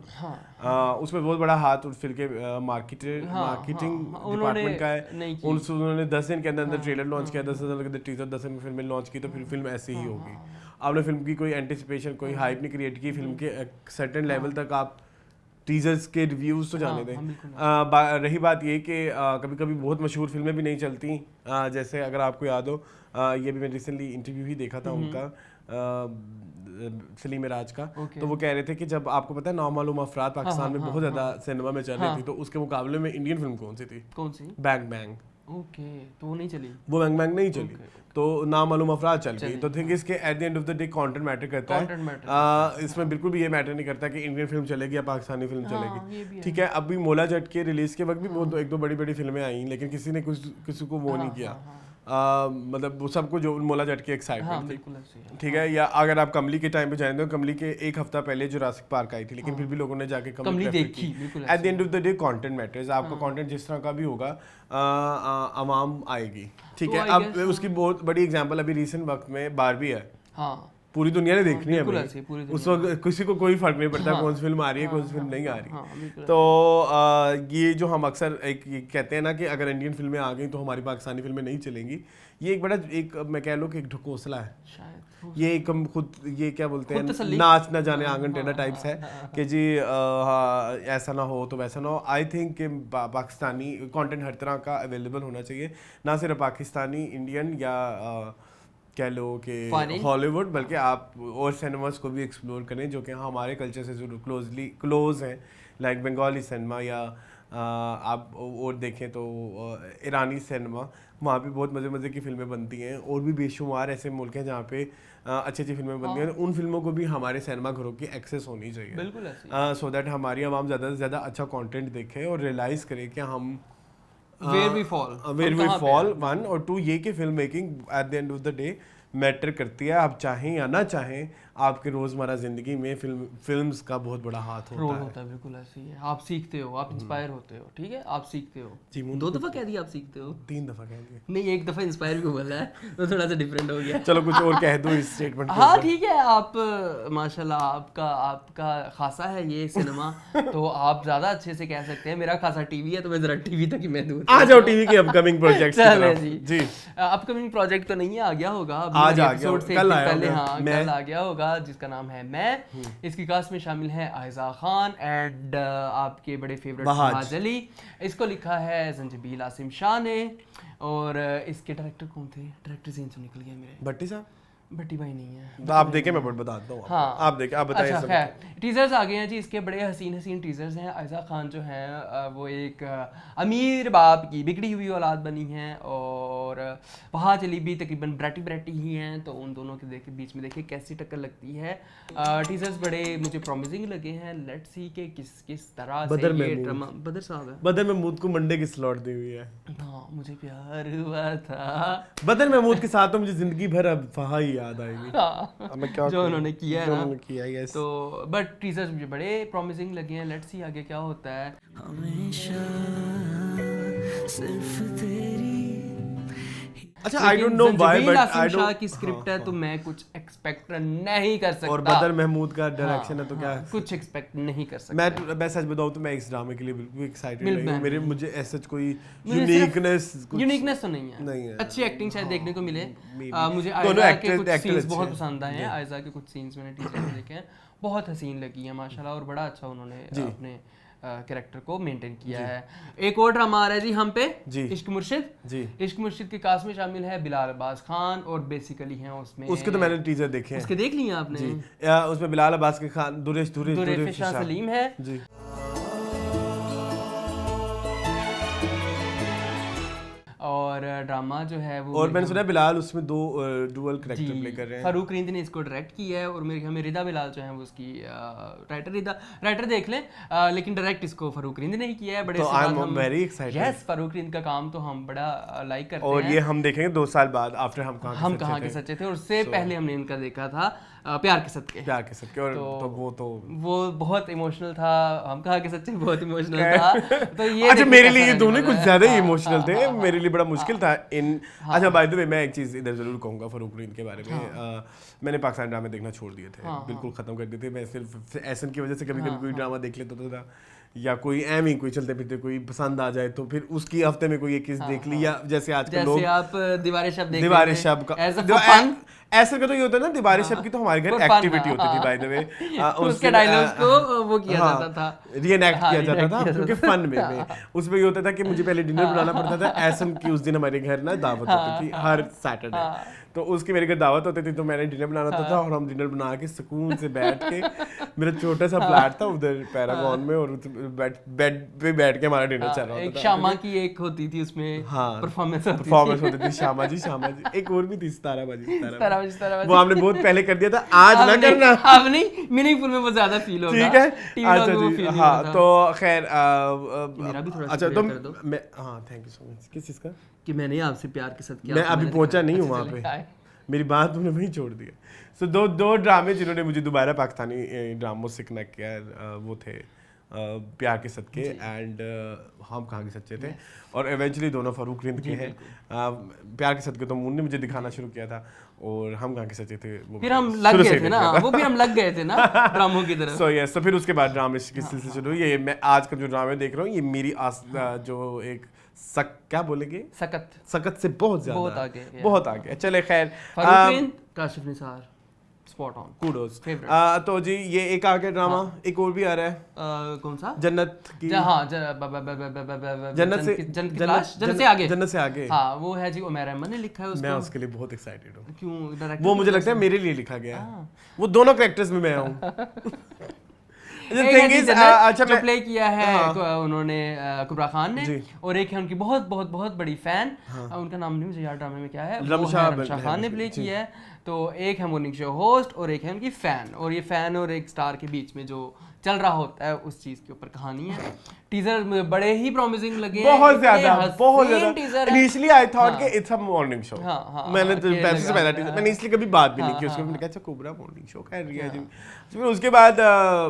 उसमें बहुत बड़ा हाथ उस फिल्म के मार्केटिंग डिपार्टमेंट का है। उन्होंने 10 दिन के अंदर अंदर ट्रेलर लॉन्च किया, 10 दिन के अंदर टीजर, 10 दिन में फिल्म लॉन्च की, तो फिर फिल्म ऐसी ही होगी। आपने फिल्म की कोई एंटिसिपेशन, कोई हाइप नहीं क्रिएट की, फिल्म के सर्टेन लेवल तक आप टीजर्स के रिव्यूज तो जाने दें। रही बात ये कि कभी कभी बहुत मशहूर फिल्में भी नहीं चलती, जैसे अगर आपको याद हो, ये भी मैं रिसेंटली इंटरव्यू ही देखा था उनका, सलीम राज का। तो वो कह रहे थे कि जब आपको पता है नामालूम अफराद पाकिस्तान में बहुत ज़्यादा सिनेमा में चल रही थी, तो उसके मुकाबले में इंडियन फिल्म कौन सी थी? कौन सी? Bang bang. ओके, तो वो नहीं चली, वो बैंग बैंग नहीं चली, तो नामालूम अफराद चल गई। तो थिंक इसके at the end of the day content matter करता है। इसमें बिल्कुल भी ये मैटर नहीं करता कि इंडियन फिल्म चलेगी या पाकिस्तानी फिल्म चलेगी। ठीक है, अभी मोला जट के रिलीज के वक्त भी एक दो बड़ी बड़ी फिल्में आई, लेकिन किसी ने किसी को वो नहीं किया। मतलब वो सबको जो मोला जट की हाँ एक्साइटमेंट थी, बिल्कुल ऐसे ही है। ठीक है। या अगर आप कमली के टाइम पे जाएं तो कमली के एक हफ्ता पहले जुरासिक पार्क आई थी, लेकिन फिर भी लोगों ने जाके कमली prefer देखी, की। बिल्कुल at the end of the day content matters, आपका कंटेंट जिस तरह का भी होगा आवाम आएगी, ठीक तो है। I अब guess, उसकी बहुत बड़ी एग्जांपल अभी रिसेंट वक्त में बारबी है, हाँ पूरी दुनिया ने देखनी है बिल्कुल भाई। ऐसे, पूरी उस वक्त किसी को कोई फर्क नहीं पड़ता कौन सी फिल्म आ रही है कौन सी फिल्म नहीं आ हाँ, रही। बिल्कुल तो ये जो हम अक्सर एक ये कहते हैं ना कि अगर इंडियन फिल्में आ गई तो हमारी पाकिस्तानी फिल्में नहीं चलेंगी, ये एक बड़ा एक मैं कह लूँ कि एक ढकोसला है। शायद ये एक हम खुद ये क्या बोलते खुद हैं तसल्ली। नाच ना जाने आंगन टेढ़ा टाइप्स है कि जी हाँ, ऐसा ना हो तो वैसा ना हो। आई थिंक कि पाकिस्तानी कंटेंट हर तरह का अवेलेबल होना चाहिए, ना सिर्फ पाकिस्तानी, इंडियन या कह लो कि Foreign। हॉलीवुड, बल्कि आप और सिनेमास को भी एक्सप्लोर करें जो कि हमारे कल्चर से जरूर क्लोज हैं, लाइक बंगाली सिनेमा या आप और देखें तो ईरानी सिनेमा, वहाँ पे बहुत मज़े मज़े की फिल्में बनती हैं। और भी बेशुमार ऐसे मुल्क हैं जहाँ पे अच्छी अच्छी फिल्में बनती हैं, उन फिल्मों को भी हमारे सिनेमा घरों की एक्सेस होनी चाहिए, बिल्कुल ऐसे सो दैट हमारी आवाम ज़्यादा से ज़्यादा अच्छा कंटेंट देखे और रियलाइज़ करे कि हम वेयर वी फॉल वन, और टू ये कि film making at the end of the day matter करती है। आप चाहें या ना चाहें, आपके रोज़मर्रा ज़िंदगी में फिल्म्स का बहुत बड़ा हाथ रोल होता है। होता है, बिल्कुल ऐसे ही है। आप सीखते हो, आप इंस्पायर होते हो, ठीक है, आप सीखते हो। जी, 2 दफा कह दिया आप सीखते हो, 3 दफ़ा कह दिया। नहीं 1 दफा इंस्पायर भी बोला है तो थोड़ा सा डिफरेंट हो गया। चलो कुछ और कह दो इस स्टेटमेंट हाँ ठीक है, आप माशाल्लाह आपका खासा है ये सिनेमा तो आप ज़्यादा अच्छे से कह सकते हैं। मेरा खासा टीवी है तो मैं ज़रा टीवी तक ही महदूद आ जाओ टीवी के अपकमिंग प्रोजेक्ट्स की चले तरफ। जी जी अपकमिंग प्रोजेक्ट तो नहीं आ गया होगा अभी, आज आ गया, एपिसोड से कल आया पहले, होगा। हाँ मैं- कल आ गया होगा, जिसका नाम है मैं। इसकी कास्ट में शामिल है आयजा खान एंड आपके बड़े फेवरेट बहाज। बहाज अली। इसको लिखा है जंजीबील आसिम शाह ने, और इसके डायरेक्टर कौन थे? डायरेक्टर सीन से निकल गया मेरे, भट्टी साहब, भट्टी भाई नहीं है। तो आप देखें मैं बताता हूँ। हाँ आप देखें, आप बताइए अच्छा सब। खैर टीजर्स आ गए हैं जी, इसके बड़े हसीन हसीन टीजर्स हैं। आयजा खान जो हैं वो एक अमीर बाप की बिगड़ी हुई औलाद बनी हैं, और बहाज अली भी तकरीबन ब्रैटी ही हैं, तो उन दोनों के बीच में देखिए कैसी टक्कर लगती है। टीजर्स बड़े मुझे प्रॉमिसिंग लगे हैं। लेट्स सी के किस तरह से बदर ये महमूद। ड्रामा। बदर साहब है, बदर महमूद को मंडे की स्लॉट दी हुई है। हाँ मुझे प्यार हुआ था बदर महमूद के साथ तो मुझे जिंदगी भर अब फहा ही याद आएगी। अब मैं क्या जो करूं? उन्होंने किया है जो ना। उन्होंने किया, yes। तो बट टीजर्स मुझे बड़े प्रॉमिसिंग लगे हैं। लेट्स सी आगे क्या होता है। हमेशा सिर्फ तेरी अच्छा I don't know why but I Shah don't. की स्क्रिप्ट है तो मैं कुछ एक्सपेक्ट नहीं कर सकता। और बदर महमूद का डायरेक्शन है तो क्या कुछ एक्सपेक्ट नहीं कर सकता। मैं सच बताऊं तो मैं इस ड्रामे के लिए बिल्कुल एक्साइटेड बिल्कुल नहीं हूं। मैं मुझे ऐसा कोई मुझे सिर्फ यूनिकनेस यूनिकनेस तो नहीं नहीं है, है। अच्छी एक्टिंग शायद देखने को मिले। maybe। मुझे दोनों आयजा के actor- कुछ actor सीन्स अच्छे बहुत हैं। पसंद आए हैं। आयजा के कुछ सीन्स मैंने टीजर में देखे हैं, बहुत हसीन लगी है माशाल्लाह, और बड़ा अच्छा उन्होंने अपने कैरेक्टर को मेंटेन किया है। एक और ड्रामा आ रहा है जी हम पे, जी। इश्क मुर्शिद। जी इश्क मुर्शिद के कास्ट में शामिल है बिलाल अब्बास खान, और बेसिकली हैं उसमें उसके तो मैंने टीजर देखे हैं उसके देख लिए आपने? जी। उसमें बिलाल अब्बास के खान दुरेफ शाह सलीम है। जी और ड्रामा जो है वो और मैंने सुना है बिलाल उसमें 2 डुअल जी कैरेक्टर प्ले कर रहे हैं। फारूक रिंद ने इसको डायरेक्ट किया है, और मेरे ख्याल में रिदा बिलाल जो है वो उसकी राइटर देख लें, लेकिन डायरेक्ट इसको फारूक रिंद ने ही किया है। बड़े तो से आई बाद एम हम very excited. Yes Farooq Rind का काम तो हम बड़ा लाइक करते और हैं। ये हम देखेंगे 2 साल बाद आफ्टर हम कहाँ के सच्चे थे, और उससे पहले हमने इनका देखा था प्यार के सदके। प्यार के सदके, और तो वो बहुत इमोशनल था। हम कहाँ के सच्चे बहुत इमोशनल था। तो ये अच्छा देखने मेरे का लिए ये सारा दोनों निकल कुछ है। ज्यादा ही हाँ, इमोशनल थे, हाँ, मेरे लिए बड़ा मुश्किल था इन। अच्छा बाय द वे मैं एक चीज इधर जरूर कहूंगा फारूक रिंद के बारे में। मैंने पाकिस्तानी ड्रामे देखना छोड़ दिए थे, बिल्कुल खत्म कर दिए थे। मैं सिर्फ एसन की वजह से कभी कभी कोई ड्रामा देख लेता था, या कोई एम ही कोई चलते फिरते कोई पसंद आ जाए तो फिर उसकी हफ्ते में कोई एक चीज देख ली, या जैसे आजकल लोग जैसे आप दीवारें शब्द देख दीवारें रहे थे, शब्द as a for fun। ऐसा का तो ये होता है ना, दीवारें शब्द की तो हमारे घर For fun, एक्टिविटी होती थी बाय द वे। उसके डायलॉग्स को वो किया जाता था, रीएनैक्ट हाँ, किया जाता reenact था, किया क्योंकि जाता फन में उसमें ये होता था कि मुझे पहले डिनर बनाना पड़ता था। ऐसन की उस दिन हमारे घर ना दावत होती थी हर सैटरडे, तो उसकी मेरे घर दावत होती थी, तो मैंने डिनर बनाना होता था और हम डिनर बना के सुकून से बैठ के, मेरा छोटा सा फ्लैट था उधर पैरागॉन में, और बेड पे बैठ के हमारा डिनर चल रहा एक होता था। शामा की एक होती थी उसमें परफॉर्मेंस होती थी, शामा जी। एक और भी थी, सितारा बाजी। सितारा वो हमने बहुत पहले कर दिया था, आज ना करना। अब नहीं, मीनिंगफुल में वो ज्यादा फील होगा। ठीक है, टीवी अच्छा में वो जी, feel नहीं हाँ। होता। तो खैर मेरा भी थोड़ा सा अच्छा, clear तुम कर दो। मैं, हाँ थैंक यू सो मच। किस चीज़ का? कि मैंने आपसे प्यार के साथ किया, मैं आपको अभी मैंने पहुंचा दिखाया। नहीं हूँ अच्छा, वहाँ चलिए, पे, मेरी बात तुमने वहीं छोड़ दिया। सो दो ड्रामे जिन्होंने मुझे दोबारा पाकिस्तानी ड्रामों से कनेक्ट किया, वो थे प्यार के सदके एंड हम कहाँ के सच्चे थे, और एवेंचुअली दोनों फरूक रिंद के हैं। प्यार के सदके तो मून ने मुझे दिखाना शुरू किया था, और हम कहाँ के सच्चे थे वो फिर हम लग शुरू से गए ही थे ना, देखा था। वो फिर हम लग गए थे ना ड्रामों की तरफ। सो यस, तो फिर उसके बाद ड्रामे की सिलसिले शुरू हुई। ये मैं आज का जो ड्रामे देख रहा हूँ, ये मेरी जो एक क्या बोलेंगे, सकत से बहुत ज्यादा, बहुत आगे। चले खैर, Kashif Nisar, spot on, kudos. Favourite. तो जी ये एक आ गया ड्रामा, एक और भी आ रहा है, कौन सा? जन्नत की, हाँ, जन्नत से आगे। हाँ, वो है जी, उमैर अहमद ने लिखा है उसको। मैं उसके लिए बहुत एक्साइटेड हूँ। क्यों? डायरेक्टर वो मुझे लगता है मेरे लिए लिखा गया है, वो दोनों कैरेक्टर्स में मैं हूँ। अच्छा, जो प्ले किया है उन्होंने कुबरा खान ने, और एक है उनकी बहुत बहुत बहुत बड़ी फैन, उनका नाम नहीं मुझे याद ड्रामे में क्या है, रमशा खान ने प्ले किया है। तो एक है मॉर्निंग शो होस्ट और एक है उनकी फैन, और ये फैन और एक स्टार के बीच में जो चल रहा होता है उस चीज के ऊपर कहानी है। टीजर बड़े ही प्रॉमिसिंग लगे, बहुत ज्यादा टीजर। इनिशियली आई थॉट कि इट्स अ मॉर्निंग शो। मैंने तो पैसे से पहला टीजर, मैंने इसलिए कभी बात भी नहीं की उसके, मैंने कहा अच्छा कुबरा मॉर्निंग शो कर रही है जी। फिर उसके बाद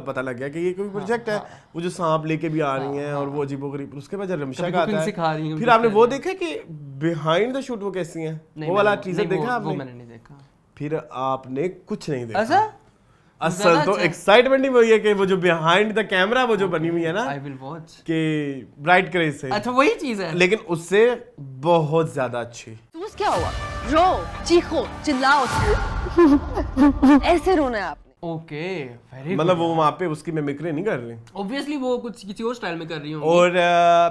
पता लग गया कि ये कोई प्रोजेक्ट है, वो जो सांप लेके भी आ रही हैं और वो अजीबोगरीब। उसके बाद जब रमशा का आता है, फिर आपने वो देखा कि बिहाइंड द शूट वो कैसी हैं, वो वाला टीजर देखा आपने? मैंने नहीं देखा। फिर आपने कुछ नहीं देखा। ऐसा असल तो एक्साइटमेंट ही वही है कि वो जो बिहाइंड द कैमरा वो जो बनी हुई है ना, आई विल वॉच, कि ब्राइट क्रेज से, अच्छा वही चीज है, लेकिन उससे बहुत ज्यादा अच्छी। क्या हुआ? रो, चीखो, चिल्लाओ, ऐसे रोना है आपने। ओके, वेरी मतलब वो वहाँ पे उसकी मिमिक्री नहीं कर रही, ऑब्वियसली वो कुछ किसी और स्टाइल में कर रही होंगी। और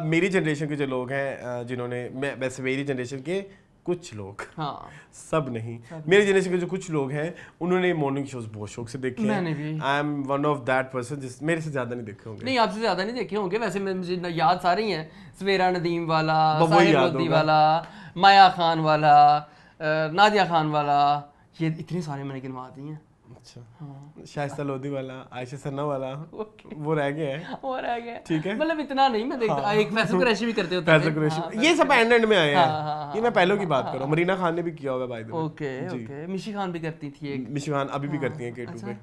मेरी जनरेशन के जो लोग हैं, जिन्होंने, वैसे मेरी जनरेशन के कुछ लोग, हाँ, सब नहीं, मेरी जनरेशन के जो कुछ लोग हैं उन्होंने मॉर्निंग शोज बहुत शौक से देखे हैं। मैंने भी। I am one of that person जिस मेरे से ज्यादा नहीं देखे होंगे। नहीं, आपसे ज्यादा नहीं देखे होंगे वैसे, मुझे याद सारे ही हैं, सवेरा नदीम वाला, वही साहिर याद लोधी होगा। वाला, माया खान वाला, नादिया खान वाला, ये इतने सारे मैंने गिनवा दिए हैं। अच्छा, शाइस्ता लोधी वाला, आयशा सन्ना वाला, वो रह गया है, वो रह गया, ठीक है, मतलब इतना नहीं मैं देखता। एक फैसल कुरैशी भी करते होते हैं, ये सब एंड में आए हैं। ये मैं पहले की बात कर रहा हूँ, मरीना खान ने भी किया होगा bye the way. Okay okay, मिशी खान भी करती थी एक, मिशी खान अभी भी करती हैं K2 पे।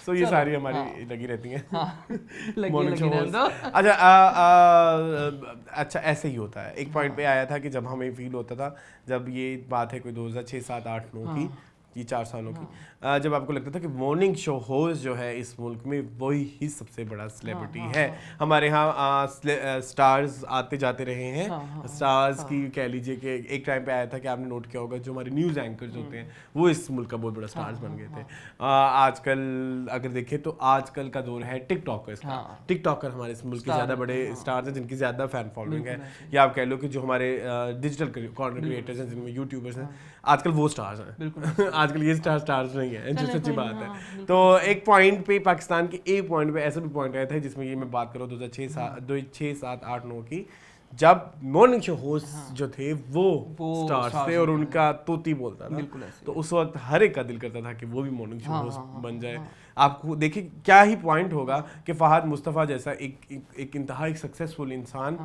तो ये सारी हमारी लगी रहती हैं, लगी रहने दो। अच्छा ऐसे ही होता है। एक पॉइंट पे आया था कि जब हमें फील होता था, जब ये बात है कोई 2006, 7, 8, 9 की, ये 4 सालों की, जब आपको लगता था कि मॉर्निंग शो होस्ट जो है इस मुल्क में वही ही सबसे बड़ा सेलिब्रिटी है। हमारे यहाँ स्टार्स आते जाते रहे हैं, स्टार्स की कह लीजिए कि एक टाइम पे आया था कि आपने नोट किया होगा जो हमारे न्यूज़ एंकर्स होते हैं वो इस मुल्क का बहुत बड़ा स्टार्स बन गए थे। आजकल अगर देखें तो आजकल का दौर है टिकटॉकर्स का। टिकटॉकर हमारे इस मुल्क के ज़्यादा बड़े स्टार्स हैं जिनकी ज़्यादा फैन फॉलोइंग है, या आप कह लो कि जो हमारे डिजिटल कंटेंट क्रिएटर्स हैं जिनमें यूट्यूबर्स हैं, आजकल वो स्टार्स हैं। आजकल ये स्टार्स नहीं है, जो सच्ची बात है। तो एक पॉइंट पे पाकिस्तान के एक पॉइंट पे ऐसा भी पॉइंट आया था जिसमें ये मैं बात करूँ 2006, 7, 8, 9 की, जब मॉर्निंग शो होस्ट जो थे वो स्टार्स थे और उनका तोती बोलता था, तो उस वक्त हर एक का दिल करता था कि वो भी मॉर्निंग शो होस्ट बन जाए। आपको देखिए क्या ही पॉइंट होगा कि फहद मुस्तफ़ा जैसा एक इंतहाई सक्सेसफुल इंसान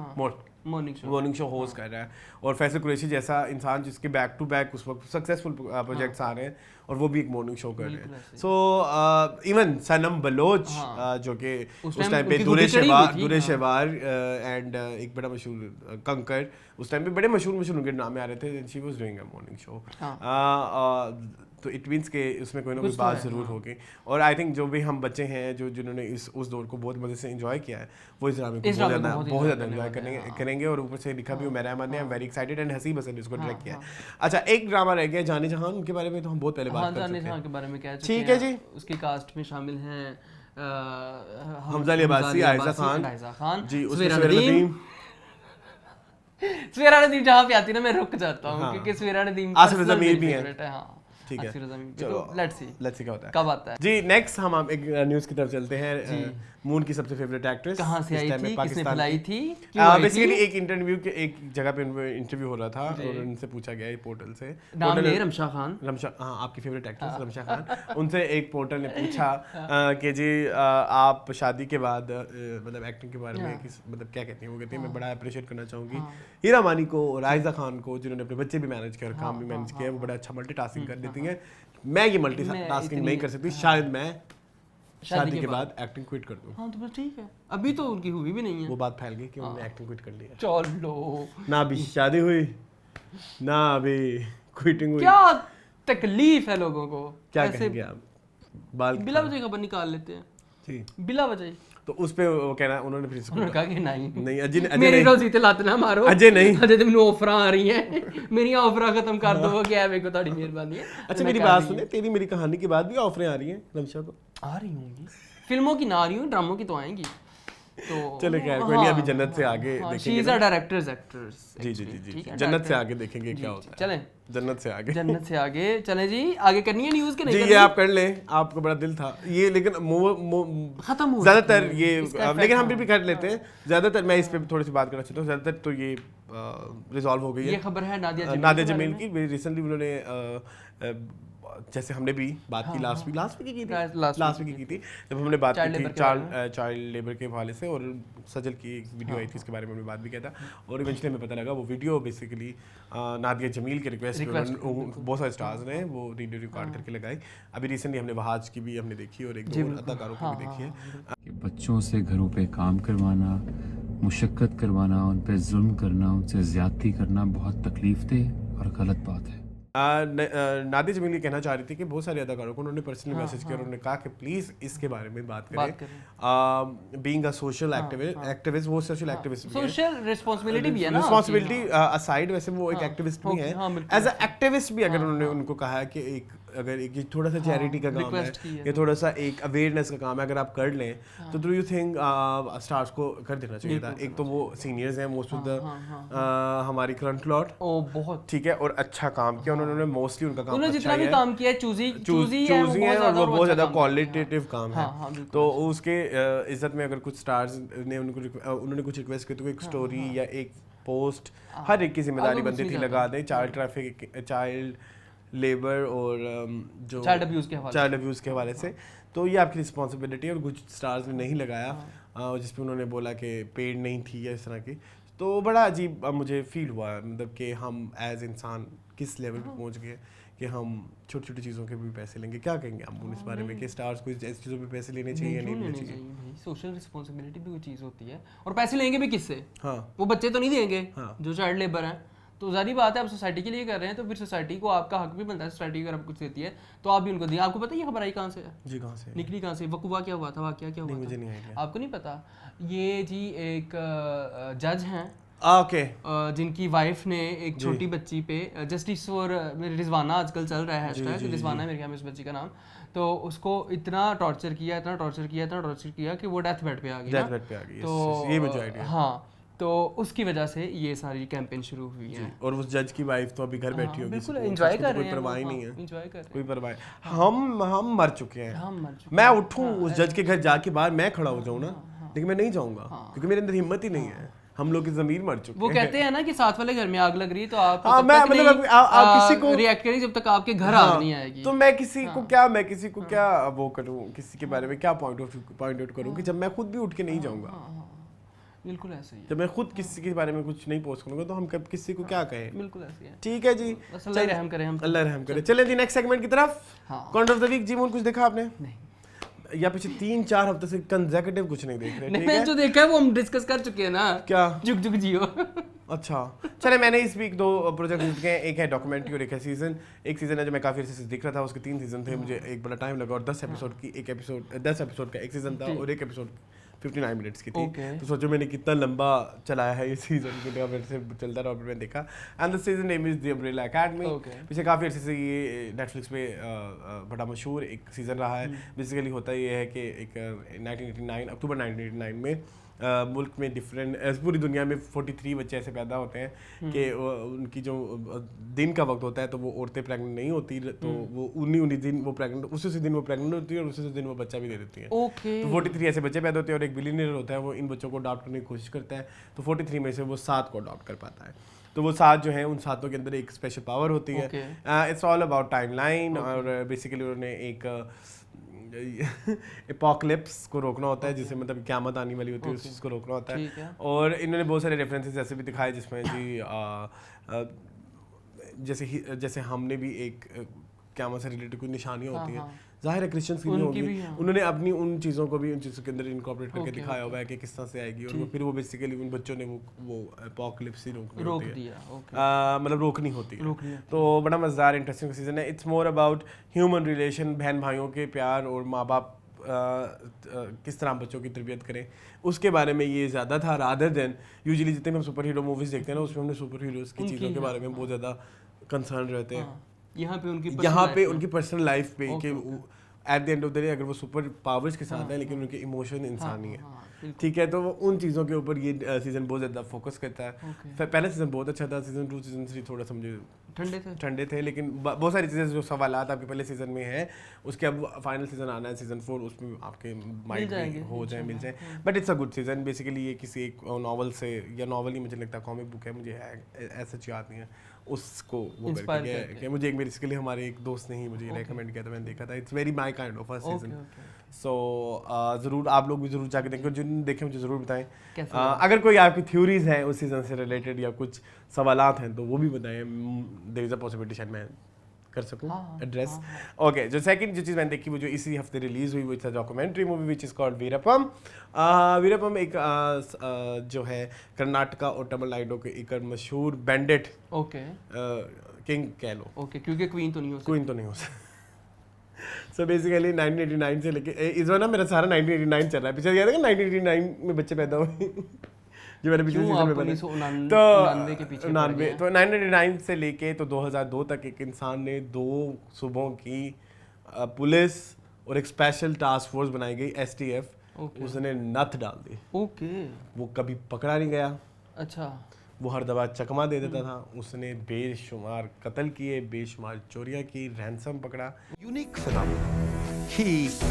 मॉर्निंग शो होस्ट कर रहा है, और फैसल कुरैशी जैसा इंसान जिसके बैक टू बैक उस वक्त सक्सेसफुल प्रोजेक्ट्स आ रहे हैं और वो भी एक मॉर्निंग शो कर रहे हैं। सो इवन सनम बलोच जो कि उस टाइम पे दूरे शहवार एंड एक बड़ा मशहूर कंकर, उस टाइम पे बड़े मशहूर उनके नाम आ रहे थे, she was doing a morning show. तो इट मीन्स के उसमें कोई ना कोई बात ज़रूर होगी। और आई थिंक जो भी हम बच्चे हैं जिन्होंने उस दौर को बहुत मज़े से एंजॉय किया है, वो इस ड्रामे को बहुत ज़्यादा एंजॉय करेंगे। और ऊपर से लिखा भी उमैर अहमद ने, I am very excited, and Haseeb Hasan इसको डायरेक्ट किया है। अच्छा, एक ड्रामा रह गया जाने जहान, उनके बारे में तो हम बहुत पहले बात कर चुके हैं। जाने जहान के बारे में कह चुके ठीक है जी। उसकी कास्ट में शामिल हैं हमजा अली अब्बासी, आयशा खान जी, उसमें सवेरा नदीम, सवेरा नदीम जहाँ पे आती है ना मैं रुक जाता हूँ हाँ। क्योंकि सवेरा नदीम आसिफ personal ज़मीर मेरी भी है। favorite है। हाँ ठीक है। आसिफ ज़मीर भी। चलो, तो लेट्स सी क्या होता है। कब आता है। जी नेक्स्ट हम एक न्यूज़ की तरफ चलते हैं। मून की सबसे फेवरेट एक्ट्रेस कहाँ से आई थी, किसने फैलाई थी, बेसिकली एक इंटरव्यू के एक जगह पे इंटरव्यू हो रहा था और उनसे पूछा गया पोर्टल से, नाम ले रमशा खान। रमशा, हाँ आपकी फेवरेट एक्ट्रेस रमशा खान। उनसे एक पोर्टल ने पूछा कि जी आप शादी के बाद मतलब एक्टिंग के बारे में मतलब क्या कहती हैं। वो कहती है मैं बड़ा अप्रिशिएट करना चाहूँगी हीरा मानी को और राइजा खान को जिन्होंने अपने बच्चे भी मैनेज कर काम भी मैनेज किया। वो बड़ा अच्छा मल्टीटास्किंग कर देती हैं। मैं ये मल्टीटास्किंग नहीं कर सकती, शायद मैं शादी के बाद एक्टिंग क्विट कर दूं। हाँ तो बस ठीक है, अभी तो उनकी हुई भी नहीं है। वो बात फैल गई कि उन्होंने एक्टिंग क्विट कर ली है। चलो ना अभी शादी हुई ना अभी क्विटिंग हुई। क्या तकलीफ है लोगों को। क्या ऐसे कहेंगे आप? बाल बिला वजह खबर निकाल लेते हैं जी, बिला वजह। तो उस पे वो कहना उन्होंने फिर उन्होंने कहा कि नहीं अजय मेरी नहीं, रोजी ते लत ना मारो। अजय नहीं। अजय ते मैनू ऑफर आ रही हैं मेरी ऑफर खत्म कर दो क्या मेरे को ਤੁਹਾਡੀ ਮਿਹਰਬਾਨੀ है। अच्छा मेरी बात सुने, तेरी मेरी कहानी के बाद भी ऑफरें आ रही हैं रमशा को। आ रही होंगी, फिल्मों की ना आ रही हूँ, ड्रामों की तो आएंगी। तो चले खैर कोई नहीं, अभी जन्नत से आगे शी देखेंगे इज अ डायरेक्टर्स एक्टर्स। जी जी जी ठीक जी है, जन्नत से director। आगे देखेंगे क्या होता है। चलें जन्नत से आगे जन्नत से आगे चलें जी। आगे करनी है न्यूज़ के नहीं जी करनी? ये आप कर लें, आपको बड़ा दिल था ये, लेकिन खत्म हो ज्यादातर चुकी ये है, इसका लेकिन हम effect, भी कर लेते हैं ज्यादातर। मैं इस पे भी थोड़ी सी बात करना चाहता हूँ। ज्यादातर तो ये रिजॉल्व हो गई ये है। खबर है नादिया नादिया जमील की रिसेंटली उन्होंने जैसे हमने भी बात की लास्ट वीक की थी, लास्ट वीक की थी जब हमने बात की थी चाइल्ड लेबर के हवाले से, और सजल की एक वीडियो आई थी इसके बारे में हमने बात भी किया था। और इवेंचुअली हमें पता लगा वो वीडियो बेसिकली नादिया जमील के रिक्वेस्ट बहुत सारे स्टार्स ने वो वीडियो रिकॉर्ड करके लगाई। अभी रिसेंटली हमने वहाज की भी हमने देखी और एक दो अदाकारों की भी देखी है। कि बच्चों से घरों पे काम करवाना, मुशक्क़त करवाना, उन पे जुल्म करना, उनसे ज़्यादती करना बहुत तकलीफ दे और गलत बात है। नादिया जमील ये कहना चाह रही थी कि बहुत सारे अदाकारों को उन्होंने पर्सनली मैसेज किया और उन्होंने कहा कि प्लीज़ इसके बारे में बात करें। बीइंग अ सोशल एक्टिविस्ट, वो सोशल एक्टिविस्ट भी है, सोशल रिस्पांसिबिलिटी भी है ना, रिस्पांसिबिलिटी असाइड वैसे वो एक एक्टिविस्ट भी है। एज अ एक्टिविस्ट भी अगर उन्होंने उनको कहा है कि एक अगर एक थोड़ा सा चैरिटी का काम है या थोड़ा सा एक अवेयरनेस का काम है, अगर आप कर लें तो डू यू थिंक स्टार्स को कर देना चाहिए था। एक तो वो सीनियर्स हैं मोस्ट ऑफ द हमारी करंट लॉट, ओ बहुत ठीक है, और अच्छा काम किया उन्होंने। मोस्टली उनका काम उन्होंने अच्छा जितना भी है, काम किया है चूजी है और वो बहुत ज़्यादा अच्छा क्वालिटेटिव काम है। हाँ, बिल्कुल। तो उसके इज्जत में अगर कुछ स्टार्स ने उन्होंने कुछ रिक्वेस्ट की तो एक स्टोरी या एक पोस्ट हर एक की जिम्मेदारी बनती थी लगा दें चाइल्ड लेबर और जो चाइल्ड अब्यूज़ के हवाले से। तो ये आपकी रिस्पॉन्सिबिलिटी है और कुछ स्टार्स ने नहीं लगाया जिसपे उन्होंने बोला कि पेड नहीं थी या इस तरह की। तो बड़ा अजीब मुझे फील हुआ, मतलब कि हम एज इंसान किस लेवल पे पहुंच गए कि हम छोटी छोटी चीज़ों के भी पैसे लेंगे। क्या कहेंगे आप इस बारे में कि स्टार्स को ऐसी चीज़ों पे पैसे लेने चाहिए या नहीं लेने चाहिए? भाई सोशल रिस्पॉन्सिबिलिटी भी कोई चीज़ होती है, और पैसे लेंगे भी किससे? हाँ वो बच्चे तो नहीं देंगे हाँ। जो चाइल्ड लेबर हैं। तो जारी बात है आप सोसाइटी के लिए कर रहे हैं तो फिर सोसाइटी को आपका हक भी बनता है। सोसाइटी अगर आपको कुछ देती है तो आप भी उनको दिए। आपको पता है ये खबर आई कहाँ से है? जी कहाँ से निकली कहाँ से? वकुवा क्या हुआ था, वाकया क्या हुआ था? मुझे नहीं आइडिया। आपको नहीं पता? ये जी एक जज हैं ओके जिनकी वाइफ ने एक छोटी बच्ची पे जस्टिस फॉर रिजवाना आजकल चल रहा है हैशटैग रिजवाना मेरे ख्याल में उस बच्ची का नाम, तो उसको इतना टॉर्चर किया कि वो डेथ बेड पे आ गई। तो ये मुझे आइडिया। हाँ, तो उसकी वजह से ये सारी कैंपेन शुरू हुई है। और उस जज की वाइफ तो अभी घर बैठी होगी, बिल्कुल एंजॉय कर रहे हैं, कोई परवाह नहीं है, एंजॉय कर रहे कोई परवाह। हम मर चुके हैं, हम मर चुके मैं उठूं उस जज के घर जाके बाहर मैं खड़ा हो जाऊं ना, लेकिन मैं नहीं जाऊंगा क्योंकि मेरे अंदर हिम्मत ही नहीं है। हम लोग की ज़मीर मर चुके हैं। वो कहते हैं ना कि साथ वाले घर में आग लग रही है तो आप किसी को रिएक्ट करिए जब तक आपके घर आग नहीं आएगी। तो मैं किसी को क्या वो करूं, किसी के बारे में क्या पॉइंट आउट करूं कि जब मैं खुद भी उठ के नहीं जाऊंगा। बिल्कुल ऐसे ही जब मैं खुद किसी के बारे में कुछ नहीं पोस्ट करूंगा तो हम कब किसी को क्या कहें। बिल्कुल ऐसे है। ठीक है जी, अल्लाह रहम करे, हम अल्लाह रहम करे। चलें जी नेक्स्ट सेगमेंट की तरफ। कॉन्ट ऑफ द वीक जी, कुछ देखा आपने? नहीं, या पिछले 3-4 हफ्ते से कंसेक्यूटिव कुछ नहीं देख रहे? नहीं, मैंने जो देखा है वो हम डिस्कस कर चुके हैं ना। क्या? जुग जुग जियो। अच्छा चले, मैंने इस वीक 2 प्रोजेक्ट देखे हैं, एक है डॉक्यूमेंट्री और एक है सीजन। एक सीजन है जो मैं काफ़ी अर्से से दिख रहा था, उसके 3 सीजन थे, मुझे एक बड़ा टाइम लगा और 10 एपिसोड का एक सीजन था और एक एपिसोड 59 मिनट्स की थी। तो सोचो मैंने कितना लंबा चलाया है ये सीजन, मेरे से चलता रहा और मैंने देखा। And the season name is the umbrella academy. पिछले काफ़ी अर्से से ये नेटफ्लिक्स पे बड़ा मशहूर एक सीज़न रहा है। बेसिकली होता ये है कि एक 1989 अक्टूबर 1989 में मुल्क में डिफरेंट, पूरी दुनिया में 43 बच्चे ऐसे पैदा होते हैं कि उनकी जो दिन का वक्त होता है तो वो औरतें प्रेग्नेंट नहीं होती, तो वो उन्हीं दिन वो प्रेग्नेंट, उसी दिन वो प्रेग्नेंट होती है और उसी दिन वो बच्चा भी दे देती है। ओके। तो 43 ऐसे बच्चे पैदा होते हैं और एक बिलियनियर होता है, वो इन बच्चों को अडॉप्ट करने की कोशिश करता है। तो 43 में से वो 7 को अडॉप्ट कर पाता है। तो वो 7 जो हैं उन 7 के अंदर एक स्पेशल पावर होती है। इट्स ऑल अबाउट टाइमलाइन, और बेसिकली उन्होंने एक एपोकलिप्स को रोकना होता है, जिससे मतलब क़यामत आने वाली होती है, उस चीज़ को रोकना होता है। और इन्होंने बहुत सारे रेफरेंसेस ऐसे भी दिखाए जिसमें जी जैसे हमने भी एक क़यामत से रिलेटेड कोई निशानियाँ होती हैं, ज़ाहिर है क्रिश्चियंस की भी होंगी, उन्होंने अपनी उन चीज़ों को भी उन चीज़ों के अंदर इनकॉर्पोरेट करके दिखाया हुआ है कि किस तरह से आएगी, और फिर वो बेसिकली उन बच्चों ने वो एपोकलिप्स ही रोक दिया, मतलब रोकनी होती है। तो बड़ा मज़ेदार इंटरेस्टिंग सीजन है। It's more about human relation, बहन भाइयों के प्यार और माँ बाप किस तरह बच्चों की तरबियत करें, उसके बारे में ये ज़्यादा था, रादर देन यूजुअली जितने भी हम सुपर हीरो मूवीज़ देखते हैं ना, उसमें हमने सुपर हीरोज़ की चीज़ों के बारे में बहुत ज़्यादा कंसर्न रहते हैं। यहाँ पे उनकी पर्सनल लाइफ पे कि at the end of the day अगर वो सुपर पावर्स के साथ हैं लेकिन उनके इमोशन इंसानी है, ठीक है, तो उन चीज़ों के ऊपर ये सीज़न बहुत ज़्यादा फोकस करता है। पहला सीज़न बहुत अच्छा था, सीज़न 2 सीज़न 3 थोड़ा सा मुझे ठंडे थे, लेकिन बहुत सारी चीज़ें जो सवालात आपके पहले सीज़न में हैं उसके अब फाइनल सीज़न आना है सीज़न 4, उसमें आपके माइंड में हो जाए मिल जाए। But it's a good season. Basically ये किसी एक नॉवल से, या नॉवल ही मुझे लगता है, कॉमिक बुक है, मुझे ऐसा याद नहीं है, उसको वो करके कि मुझे बेसिकली हमारे एक दोस्त ने ही मुझे रेकमेंड किया था, मैंने देखा था। It's very my kind of a season. So ज़रूर आप लोग भी ज़रूर जाके देखें, जिन देखें मुझे ज़रूर बताएं। अगर कोई आपकी थ्योरीज हैं उस सीज़न से रिलेटेड या कुछ सवालात हैं तो वो भी बताएं, देयर इज़ अ पॉसिबिलिटी शायद मैं कर सकूं एड्रेस। ओके, जो सेकंड जो चीज़ मैंने देखी वो जो इसी हफ्ते रिलीज़ हुई वो it's a documentary movie which is called Veerappan. Veerappan एक जो है कर्नाटका और तमिलनाडु के एक मशहूर बैंडिट किंग कह लो, क्योंकि क्वीन तो नहीं हो सकती। सो बेसिकली 1989 से लेके इस बार ना मेरा सारा 1989 चल रहा है। पिछले याद है कि 1989 में बच्चे पैदा हुए जो मैंने पिछले सीजन में बताया, तो 1989 से लेके तो 2002 तक एक इंसान ने 2 सूबों की पुलिस और एक स्पेशल टास्क फोर्स बनाई गई STF, उसने नथ डाल दी। वो कभी पकड़ा नहीं गया। अच्छा। वो हर दफा चकमा दे देता था। उसने बेशुमार कत्ल किए, बेशुमार चोरियां की, रैंसम पकड़ा। Unique phenomenon. He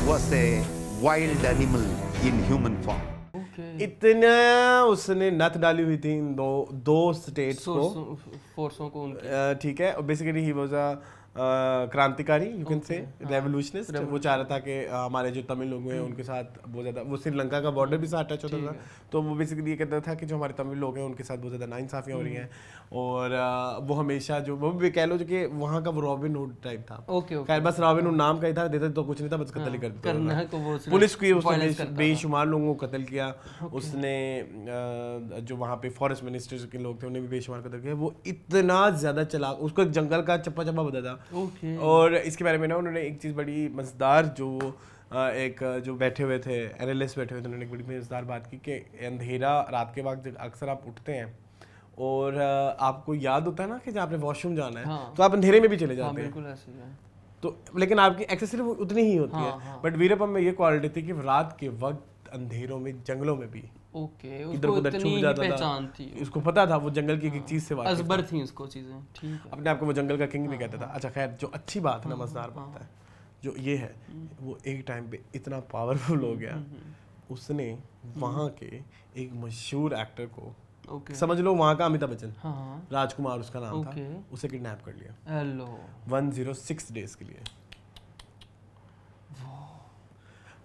was a wild animal in human form. इतना उसने नथ डाली हुई थी इन दो स्टेट्स को, फोर्सों को, ठीक है। और बेसिकली ही वाज अ क्रांतिकारी, यू कैन से रेवोल्यूशनिस्ट। वो चाह रहा था कि हमारे जो तमिल लोग हैं उनके साथ बहुत ज़्यादा, वो श्रीलंका का बॉर्डर भी साथ टच होता था, तो वो बेसिकली ये कहता था कि जो हमारे तमिल लोग हैं उनके साथ बहुत ज़्यादा नाइंसाफ़ियाँ हो रही हैं। और वो हमेशा जो वो भी कह लो जो कि वहाँ का वो रॉबिन हुड टाइप था। खैर बस रॉबिन हुड नाम का ही था, देता तो कुछ नहीं था, बस कत्ल ही कर देता। पुलिस की उसने बेशुमार लोगों को कत्ल किया। उसने जो वहाँ पे फॉरेस्ट मिनिस्टर के लोग थे उन्हें भी बेशुमार कत्ल किया। वो इतना ज़्यादा चला, उसको एक जंगल का चप्पा चप्पा बता था। और इसके बारे में ना उन्होंने एक चीज़ बड़ी मज़ेदार, जो एक जो बैठे हुए थे एनालिस्ट बैठे हुए थे, उन्होंने एक बड़ी मज़ेदार बात की कि अंधेरा रात के वक्त अक्सर आप उठते हैं और आपको याद होता है ना कि जब आपने वॉशरूम जाना है तो आप अंधेरे में भी चले जाते हैं। बिल्कुल ऐसे ही है। तो लेकिन आपकी एक्सेस सिर्फ उतनी ही होती है। बट वीरप्पम में ये क्वालिटी थी कि रात के वक्त अंधेरों में, जंगलों में भी इधर उधर छुप जाता था। उसको पता था, वो जंगल की एक चीज से वाकिफ थी उसको चीजें, ठीक है। अपने आप को वो जंगल का किंग भी कहता था। अच्छा खैर, जो अच्छी बात है ना, मजेदार बात है जो ये है, वो एक टाइम पे इतना पावरफुल हो गया, उसने वहाँ के एक मशहूर एक्टर को, समझ लो वहाँ का अमिताभ बच्चन, राजकुमार उसका नाम था, उसे किडनैप कर लिया 106 डेज के लिए।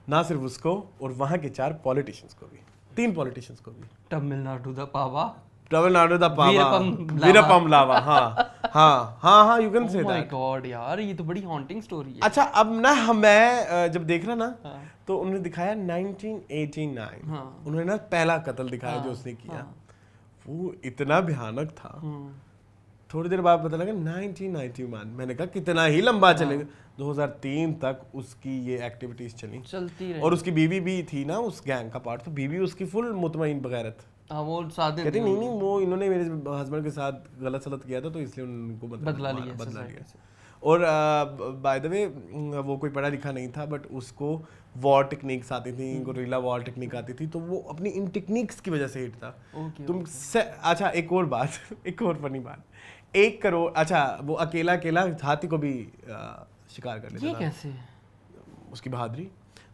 ना सिर्फ उसको, और वहाँ के 4 पॉलिटिशियंस को भी, 3 पॉलिटिशियंस को भी। तमिलनाडु दा पावा, वीरप्पम लावा। हाँ, you can say that. Oh my God यार, ये तो बड़ी हॉन्टिंग स्टोरी है। अच्छा, अब ना मैं जब देख रहा ना तो उन्होंने दिखाया 1989, उन्होंने ना पहला कत्ल दिखाया जो उसने किया, वो इतना भयानक था। थोड़ी देर बाद पता लगा 1991। मैंने कहा कितना ही लंबा चलेगा। 2003 तक उसकी ये एक्टिविटीज चलती रही। और उसकी बीवी भी थी ना उस गैंग का पार्ट, तो बीवी उसकी फुल मुतमईन बगैरत। वो साथ कहती नहीं, वो इन्होंने मेरे हस्बैंड के साथ गलत सलत किया था तो इसलिए उनको बदला लिया। और बाय द वे वो कोई पढ़ा लिखा नहीं था, बट उसको वॉर टेक्निक्स आती थी, गोरिल्ला वॉर टेक्निक आती थी, तो वो अपनी इन टेक्निक्स की वजह से हिट था। अच्छा एक और बात एक और फनी बात, 1 करोड़, अच्छा वो अकेला हाथी को भी शिकार कर लेता ये था। कैसे? उसकी बहादुरी।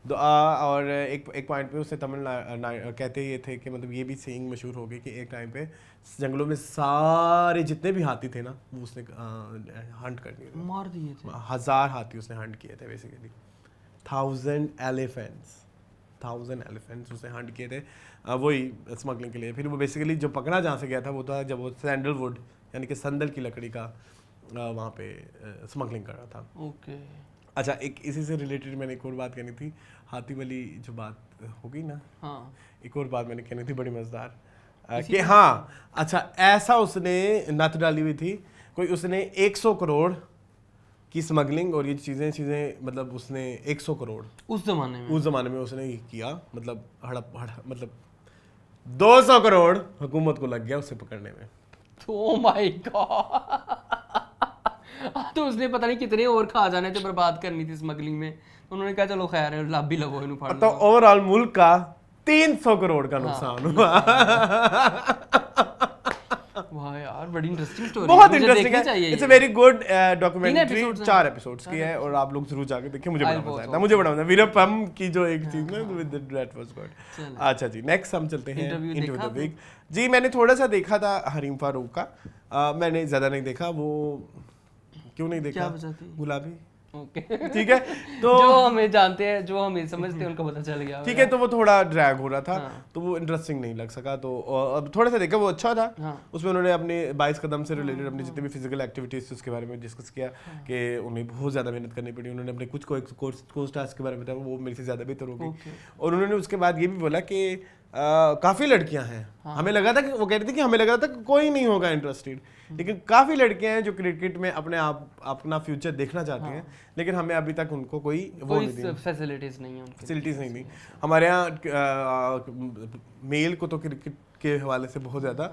और एक पॉइंट पे उसने कहते ये थे कि मतलब ये भी सेइंग मशहूर हो गई कि एक टाइम पे जंगलों में सारे जितने भी हाथी थे ना वो उसने हंट कर लिए थे, मार दिए थे। 1000 हाथी उसने हंट किए थे बेसिकली। 1000 एलिफेंट्स उसने हंट किए थे वही स्मगलिंग के लिए। फिर वो बेसिकली जो पकड़ा जहाँ से गया था वो था जब वो सैंडलवुड यानी कि संदल की लकड़ी का वहाँ पे स्मगलिंग कर रहा था। ओके। अच्छा एक इसी से रिलेटेड मैंने एक और बात कहनी थी, हाथी वाली जो बात हो गई ना, हाँ एक और बात मैंने कहनी थी बड़ी मज़ेदार कि हाँ अच्छा ऐसा उसने नत डाली हुई थी कोई, उसने 100 करोड़ की स्मगलिंग और ये चीज़ें मतलब उसने 100 करोड़ उस ज़माने में उसने किया, मतलब मतलब 200 करोड़ हुकूमत को लग गया उसे पकड़ने में। Oh my God. तो उसने पता नहीं कितने और खा जाने थे, बर्बाद करनी थी स्मगलिंग में, तो उन्होंने कहा चलो खैर है लाभ भी लगो इन्हों फाड़। तो ओवरऑल मुल्क का 300 करोड़ का नुकसान हुआ। वाह यार बड़ी इंटरेस्टिंग स्टोरी, बहुत इंटरेस्टिंग है, चाहिए। It's a very good documentary. episodes हैं। 4 एपिसोड्स की है और आप लोग जरूर जाके देखिए, मुझे बड़ा मजा आया, मुझे बड़ा मजा। वीरप्पम की जो एक चीज ना विद दैट वाज गुड। अच्छा जी नेक्स्ट हम चलते हैं इंटरव्यू द वीक। जी मैंने थोड़ा सा देखा था हरीम फारूक का, मैंने ज्यादा नहीं देखा। वो क्यों नहीं देखा? गुलाबी। ओके ठीक है, तो जो हमें जानते हैं जो हमें समझते हैं उनको पता चल गया। ठीक है, तो वो थोड़ा ड्रैग हो रहा था, तो वो इंटरेस्टिंग नहीं लग सका, तो अब थोड़ा सा देखा, वो अच्छा था। उसमें उन्होंने अपने 22 कदम से रिलेटेड अपनी जितनी भी फिजिकल एक्टिविटीज उसके बारे में डिस्कस किया कि उन्हें बहुत ज़्यादा मेहनत करनी पड़ी। उन्होंने अपने कुछ कोर्स टास्क के बारे में बताया, वो मेरे से ज़्यादा बेहतर हो गई। और उन्होंने उसके बाद ये भी बोला कि काफ़ी लड़कियां हैं, हमें लगा था कि वो कह रही थी कि हमें लगा था कि कोई नहीं होगा इंटरेस्टेड, लेकिन काफ़ी लड़कियां हैं जो क्रिकेट में अपना फ्यूचर देखना चाहती हैं, लेकिन हमें अभी तक उनको कोई फैसिलिटीज़ नहीं है, फैसिलिटीज़ नहीं दी। हमारे यहाँ मेल को तो क्रिकेट के हवाले से बहुत ज़्यादा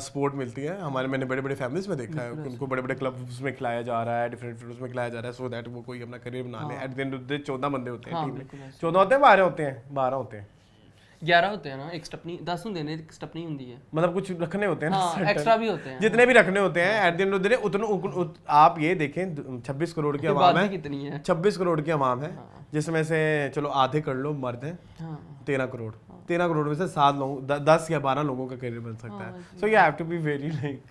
सपोर्ट मिलती है। मैंने बड़े बड़े फैमिलीज में देखा है उनको बड़े बड़े क्लब्स में खिलाया जा रहा है, डिफरेंट उसमें खिलाया जा रहा है, सो दैट वो कोई अपना करियर बना ले। At the end of the day 14 बंदे होते हैं टीम में, 14 होते हैं, 12 होते हैं, 12 होते हैं, 11 होते हैं ना, एक स्टपनी 10 होते हैं, एक स्टपनी होती है, मतलब कुछ रखने होते हैं ना, एक्स्ट्रा भी होते हैं, जितने भी रखने होते हैं। At the end of the day उतना आप ये देखें 26 करोड़ की आवाम है, कितनी है 26 करोड़ की आवाम है, जिसमें से चलो आधे कर लो मर्द हैं, 13 करोड़ में से 7 लोग 10 या 12 लोगों का करियर बन सकता है। So you have to be very like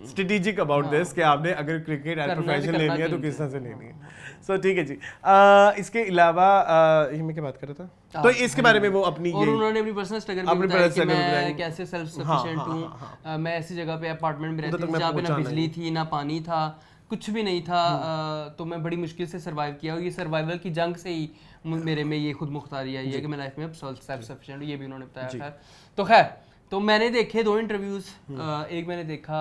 strategic about this कि आपने अगर क्रिकेट एज प्रोफेशन लेनी है तो किस तरह से लेनी है। सो ठीक है जी। इसके अलावा ये मैं क्या बात कर रहा था, तो इसके बारे में वो अपनी और उन्होंने अपनी पर्सनल स्ट्रगल भी बताया कि मैं कैसे सेल्फ सफिशिएंट हूँ। मैं ऐसी जगह पे अपार्टमेंट में रहती थी जहाँ पे ना बिजली थी ना पानी था, कुछ भी नहीं था, तो मैं बड़ी मुश्किल से सर्वाइव किया, और ये सर्वाइवल की जंग से ही मेरे में ये खुद मुख्तारी आई है कि मैं लाइफ में सेल्फ सफिशिएंट हूँ, ये भी उन्होंने बताया। खैर तो खैर तो मैंने देखे 2 इंटरव्यूज़, एक मैंने देखा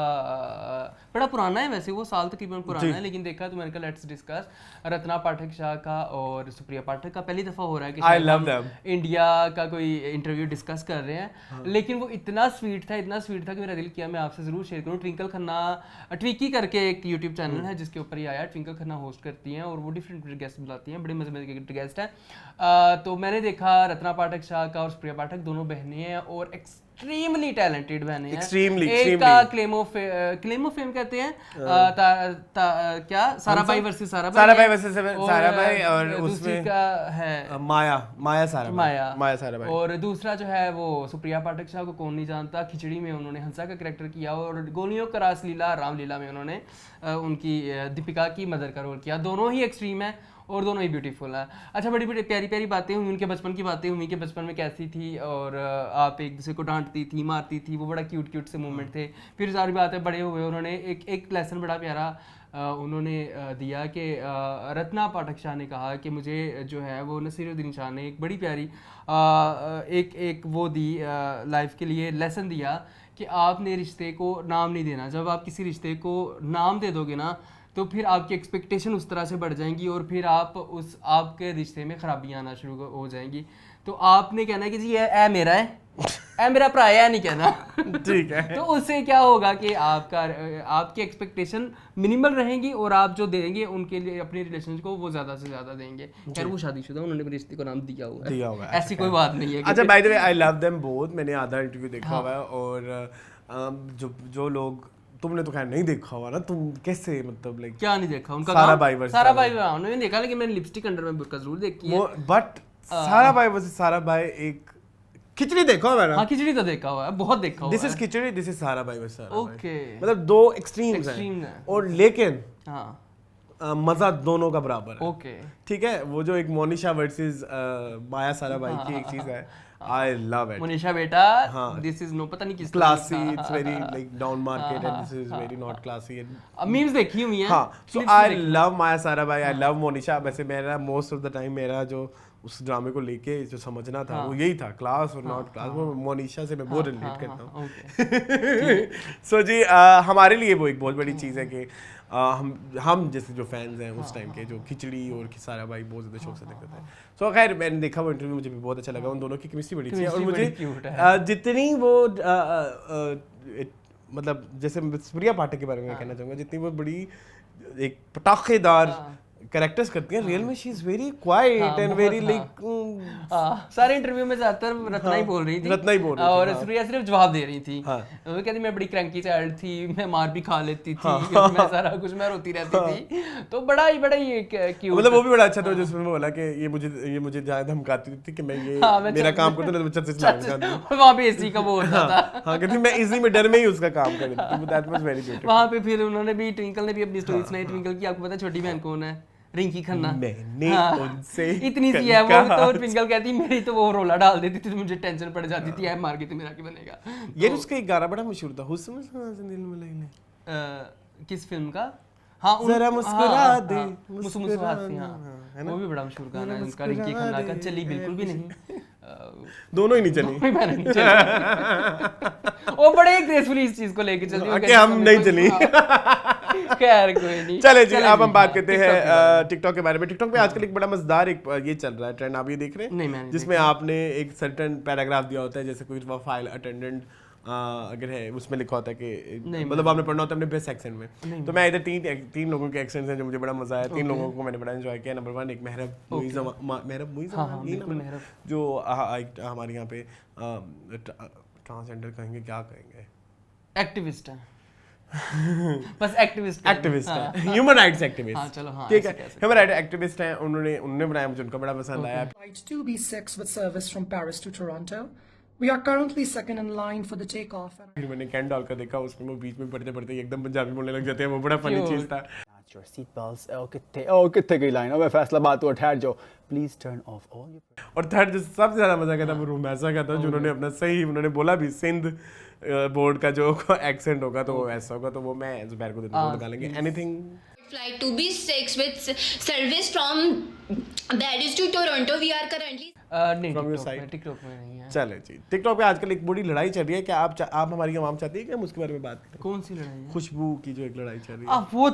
बड़ा पुराना है वैसे, वो साल तकरीबन पुराना है, लेकिन देखा तो मैंने कहा लेट्स डिस्कस रत्ना पाठक शाह का और सुप्रिया पाठक का। पहली दफ़ा हो रहा है कि हम इंडिया का कोई इंटरव्यू डिस्कस कर रहे हैं, लेकिन वो इतना स्वीट था कि मेरा दिल किया मैं आपसे ज़रूर शेयर करूँ। ट्विंकल खन्ना ट्विकी करके एक यूट्यूब चैनल है जिसके ऊपर ये आया, ट्विंकल खन्ना होस्ट करती हैं और वो डिफरेंट गेस्ट बुलाती हैं, बड़े मज़े के गेस्ट हैं। तो मैंने देखा रत्ना पाठक शाह का और सुप्रिया पाठक दोनों बहनें हैं और एक्सट्रीमली टैलेंटेड बहनें हैं। एक का क्लेम ऑफ फेम कहते हैं, क्या सारा भाई वर्सेस सारा भाई, और उसमें का है माया सारा भाई, और दूसरा जो है वो सुप्रिया पाठक शाह को कौन नहीं जानता, खिचड़ी में उन्होंने हंसा का कैरेक्टर किया और गोलियों का रासलीला रामलीला में उन्होंने उनकी दीपिका की मदर का रोल किया। दोनों ही एक्सट्रीम है और दोनों ही ब्यूटीफुल है। अच्छा बड़ी बड़ी प्यारी प्यारी बातें हुई, उनके बचपन की बातें हुई कि बचपन में कैसी थी और आप एक दूसरे को डांटती थी मारती थी, वो बड़ा क्यूट से मोमेंट थे। फिर सारी बातें बड़े हुए, उन्होंने एक लेसन बड़ा प्यारा उन्होंने दिया कि रत्ना पाठक शाह ने कहा कि मुझे जो है वो नसीरुद्दीन शाह ने एक बड़ी प्यारी एक वो दी लाइफ के लिए लेसन दिया कि आपने रिश्ते को नाम नहीं देना। जब आप किसी रिश्ते को नाम दे दोगे ना तो फिर आपकी एक्सपेक्टेशन उस तरह से बढ़ जाएंगी और फिर आपके रिश्ते में खराबियाँ आना शुरू हो जाएंगी। तो आपने कहना है कि जी ये मेरा है, मेरा भरा है नहीं कहना ठीक है। तो उससे क्या होगा कि आपकी एक्सपेक्टेशन मिनिमल रहेंगी और आप जो देंगे उनके लिए अपने रिलेशन को वो ज्यादा से ज्यादा देंगे। खैर वो शादीशुदा, उन्होंने अपने रिश्ते को नाम दिया हुआ है, ऐसी कोई बात नहीं है। अच्छा by the way I love them both, मैंने आधा इंटरव्यू देखा हुआ है और जो लोग तुमने तो खैर नहीं देखा हुआ ना, तुम कैसे मतलब लाइक क्या नहीं देखा उनका सारा भाई वर्सेस सारा भाई उन्होंने देखा, लेकिन मैंने लिपस्टिक अंडर में बुर्का जरूर देखी है। बट सारा भाई वर्सेस सारा भाई एक खिचड़ी देखा हुआ है ना? हाँ खिचड़ी तो देखा हुआ है, बहुत देखा हुआ है। This is khichdi, this is सारा भाई वर्सेस सारा भाई। ओके, मतलब दो एक्सट्रीम्स हैं और लेकिन हाँ मजा दोनों का बराबर है। ओके ठीक है, वो जो एक मोनिशा वर्सेस माया सारा भाई की एक चीज है, आई लव इट। मोनिशा बेटा, हाँ। दिस इज नो पता नहीं किस classy, it's very like down market and this is very not classy. Memes देखी हुई हैं। हाँ, सो आई लव माया सारा भाई, आई लव मोनिशा। वैसे मेरा मोस्ट ऑफ द टाइम मेरा जो उस ड्रामे को लेके जो समझना था वो यही था, क्लास और नॉट क्लास। वो मोनिशा से मैं बहुत रिलेट करता हूँ। सो जी हमारे लिए वो एक बहुत बड़ी चीज़ है कि हम जैसे जो फैंस हैं उस टाइम के, जो खिचड़ी और सारा भाई बहुत ज़्यादा शौक से देखते थे। सो खैर मैंने देखा वो इंटरव्यू, मुझे भी बहुत अच्छा लगा। उन दोनों की केमिस्ट्री बड़ी अच्छी है और मुझे जितनी वो मतलब जैसे प्रिया पाठक के बारे में कहना चाहूँगा, जितनी वो बड़ी एक पटाखेदार कैरेक्टर्स करती हैं, रियल में she is very quiet and very like सारे इंटरव्यू में ज्यादातर रत्ना ही बोल रही थी, रत्ना ही बोल रही थी और सूर्या सिर्फ जवाब दे रही थी। वो कहती मैं बड़ी क्रैंकी चाइल्ड थी, मैं मार भी खा लेती थी, मैं सारा कुछ मैं रोती रहती थी। तो बड़ा ही क्यूट, मतलब वो भी बड़ा अच्छा था जिसमें वो बोला कि ये मुझे ज्यादा धमकाती थी कि मैं ये मेरा काम करता हूं तो छत से छलांग दूं। वहां पे एसी का वो होता था। हां, कहती मैं इसी में डर में ही उसका काम कर रही थी। That was very beautiful. वहां पे फिर उन्होंने भी, ट्विंकल ने भी अपनी स्टोरी सुनाई। ट्विंकल की आपको पता है छोटी बहन कौन है? रिंकी खन्ना। मैंने उनसे इतनी सी है वो, तो ट्विंकल कहती मेरी तो वो रोला डाल देती थी तो मुझे टेंशन पड़ जाती थी, ऐ मार के तो मेरा क्या बनेगा। ये उसका एक गाना बड़ा मशहूर था, हुस्न से दिल में लगी। किस फिल्म का? हाँ जरा मुस्कुरा दे, मुस्कुराती, हाँ वो भी बड़ा मशहूर गाना है उनका, रिंकी खन्ना का। चली बिल्कुल भी नहीं, दोनों ही नहीं चली। वो बड़े ग्रेसफुली इस चीज को लेके चलती है कि हम नहीं चली। खैर कोई नहीं। चले जी, अब हम बात करते हैं टिकटॉक के बारे में। टिकटॉक पे आजकल एक बड़ा मजेदार एक ये चल रहा है ट्रेंड, आप ये देख रहे हैं? नहीं, मैंने जिसमें आपने एक सर्टेन पैराग्राफ दिया होता है, जैसे कोई फाइल अटेंडेंट अगर है उसमें लिखा होता है कि मतलब आपने पढ़ना होता है अपने बेस्ट एक्सेंट में। तो मैं इधर तीन लोगों के एक्सेंट्स हैं जो मुझे बड़ा मजा आया। 3 लोगों को मैंने बड़ा एंजॉय किया। नंबर 1 एक महरब मुइज़, जो हमारे यहाँ पे ट्रांसजेंडर कहेंगे, क्या कहेंगे, एक्टिविस्ट है बस, एक्टिविस्ट है, ह्यूमन राइट्स एक्टिविस्ट। हाँ चलो, हाँ ठीक है, ह्यूमन राइट्स एक्टिविस्ट हैं। उन्होंने बनाया, मुझे उनका बड़ा पसंद आया। Flight 2B6 with service from Paris to Toronto. We are currently second in line for the takeoff. फिर मैंने कैन डॉल का देखा, उसमें वो बीच में पढ़ते पढ़ते एकदम पंजाबी बोलने लग जाते हैं, वो बड़ा फनी चीज था। Your seat belts. कितने की लाइन? अब फैसलाबाद तो ठहर जाओ। Please turn off all your. और थर्ड जो सबसे ज्यादा मजा का था वो रूमैसा का था, जिन्होंने अपना सही उन्होंने बोला भी सिंध बोर्ड का जो एक्सेंट होगा तो वो ऐसा होगा, तो वो मैं जुबैर को देता हूँ, निकालेंगे anything. Flight 2B6 with service from Paris to Toronto. We are currently TikTok में नहीं है। चले जी, टिकटॉक पे आजकल एक बड़ी लड़ाई चल रही है कि आप हमारी आवाम चाहती है कि हम उसके बारे में बात करें। कौन सी लड़ाई है? खुशबू की जो एक लड़ाई चल रही है। वो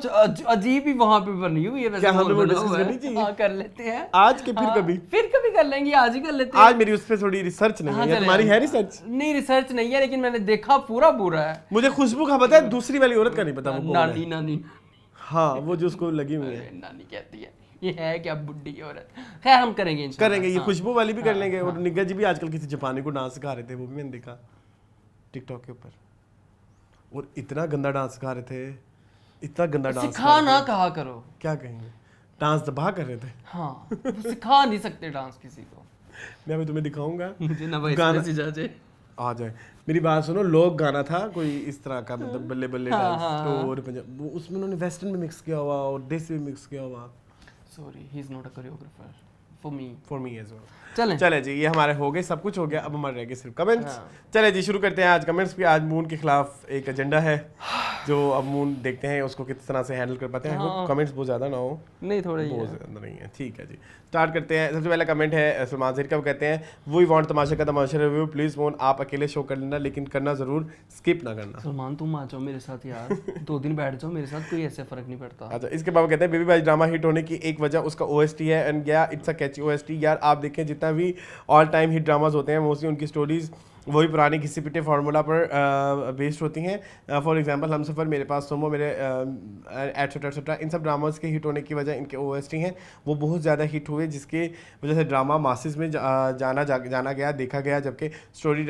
अजीब ही वहाँ पे बनी हुई है। वैसे क्या हमें वो डिस्कस करनी चाहिए? हाँ कर लेते हैं आज के फिर कभी कर लेंगे, आज ही कर लेते हैं। आज मेरी उस पर थोड़ी रिसर्च नहीं है, तुम्हारी है रिसर्च? नहीं रिसर्च नहीं है, लेकिन मैंने देखा पूरा है। मुझे खुशबू का पता है, दूसरी वाली औरत का नहीं पता। नानी हाँ, वो जो उसको लगी हुई है, नानी कहती है ये है क्या बुड्ढी औरत। खैर हम करेंगे ये खुशबू वाली भी कर लेंगे। और निग्गा जी भी आजकल किसी जापानी को डांस सिखा रहे थे, वो भी मैंने देखा टिकटॉक के ऊपर, और इतना गंदा डांस सिखा रहे थे, इतना गंदा डांस सिखा ना कहा करो, क्या कहेंगे, डांस दबा कर रहे थे। हाँ सिखा नहीं सकते डांस किसी को। मैं अभी तुम्हें दिखाऊंगा, मुझे ना भाई आ जाए। मेरी बात सुनो, लोग गाना था कोई इस तरह का, मतलब बल्ले बल्ले डांस, और उसमें उन्होंने वेस्टर्न में मिक्स किया हुआ और देसी में मिक्स किया हुआ। Sorry, he's not a choreographer for me as well. चले जी, ये हमारे हो गए, सब कुछ हो गया, अब हमारे रह गए सिर्फ कमेंट्स। चले जी शुरू करते हैं आज कमेंट्स पे। आज मून के खिलाफ एक एजेंडा है जो अब मून देखते हैं उसको किस तरह से हैंडल कर पाते हैं। कमेंट्स बहुत ज्यादा ना हो, नहीं थोड़े बहुत ज्यादा नहीं है, ठीक है जी स्टार्ट करते हैं। सबसे पहला कमेंट है सलमान ज़हीर का, वो कहते हैं वी वांट तमाशा का तमाशा रिव्यू, प्लीज मोन आप अकेले शो कर लेना, लेकिन करना जरूर, स्किप ना करना। सलमान तुम आ जाओ मेरे साथ यार, 2 दिन बैठ जाओ मेरे साथ, कोई ऐसे फर्क नहीं पड़ता। अच्छा, इसके बाद कहते हैं बेबी भाई ड्रामा हिट होने की एक वजह उसका OST है, एंड या इट्स अ कैची OST। यार आप देखें जितना भी ऑल टाइम हिट ड्रामाज होते हैं मोस्टली उनकी स्टोरीज वही पुराने घिसे पिटे फार्मूला पर बेस्ड होती हैं। फॉर एग्जांपल हम सफ़र, मेरे पास सोमो, मेरे एट्सेट्रा, इन सब ड्रामास के हिट होने की वजह इनके OST हैं वो बहुत ज़्यादा हिट हुए, जिसके वजह से ड्रामा मासिस में जाना गया, देखा गया। जबकि स्टोरी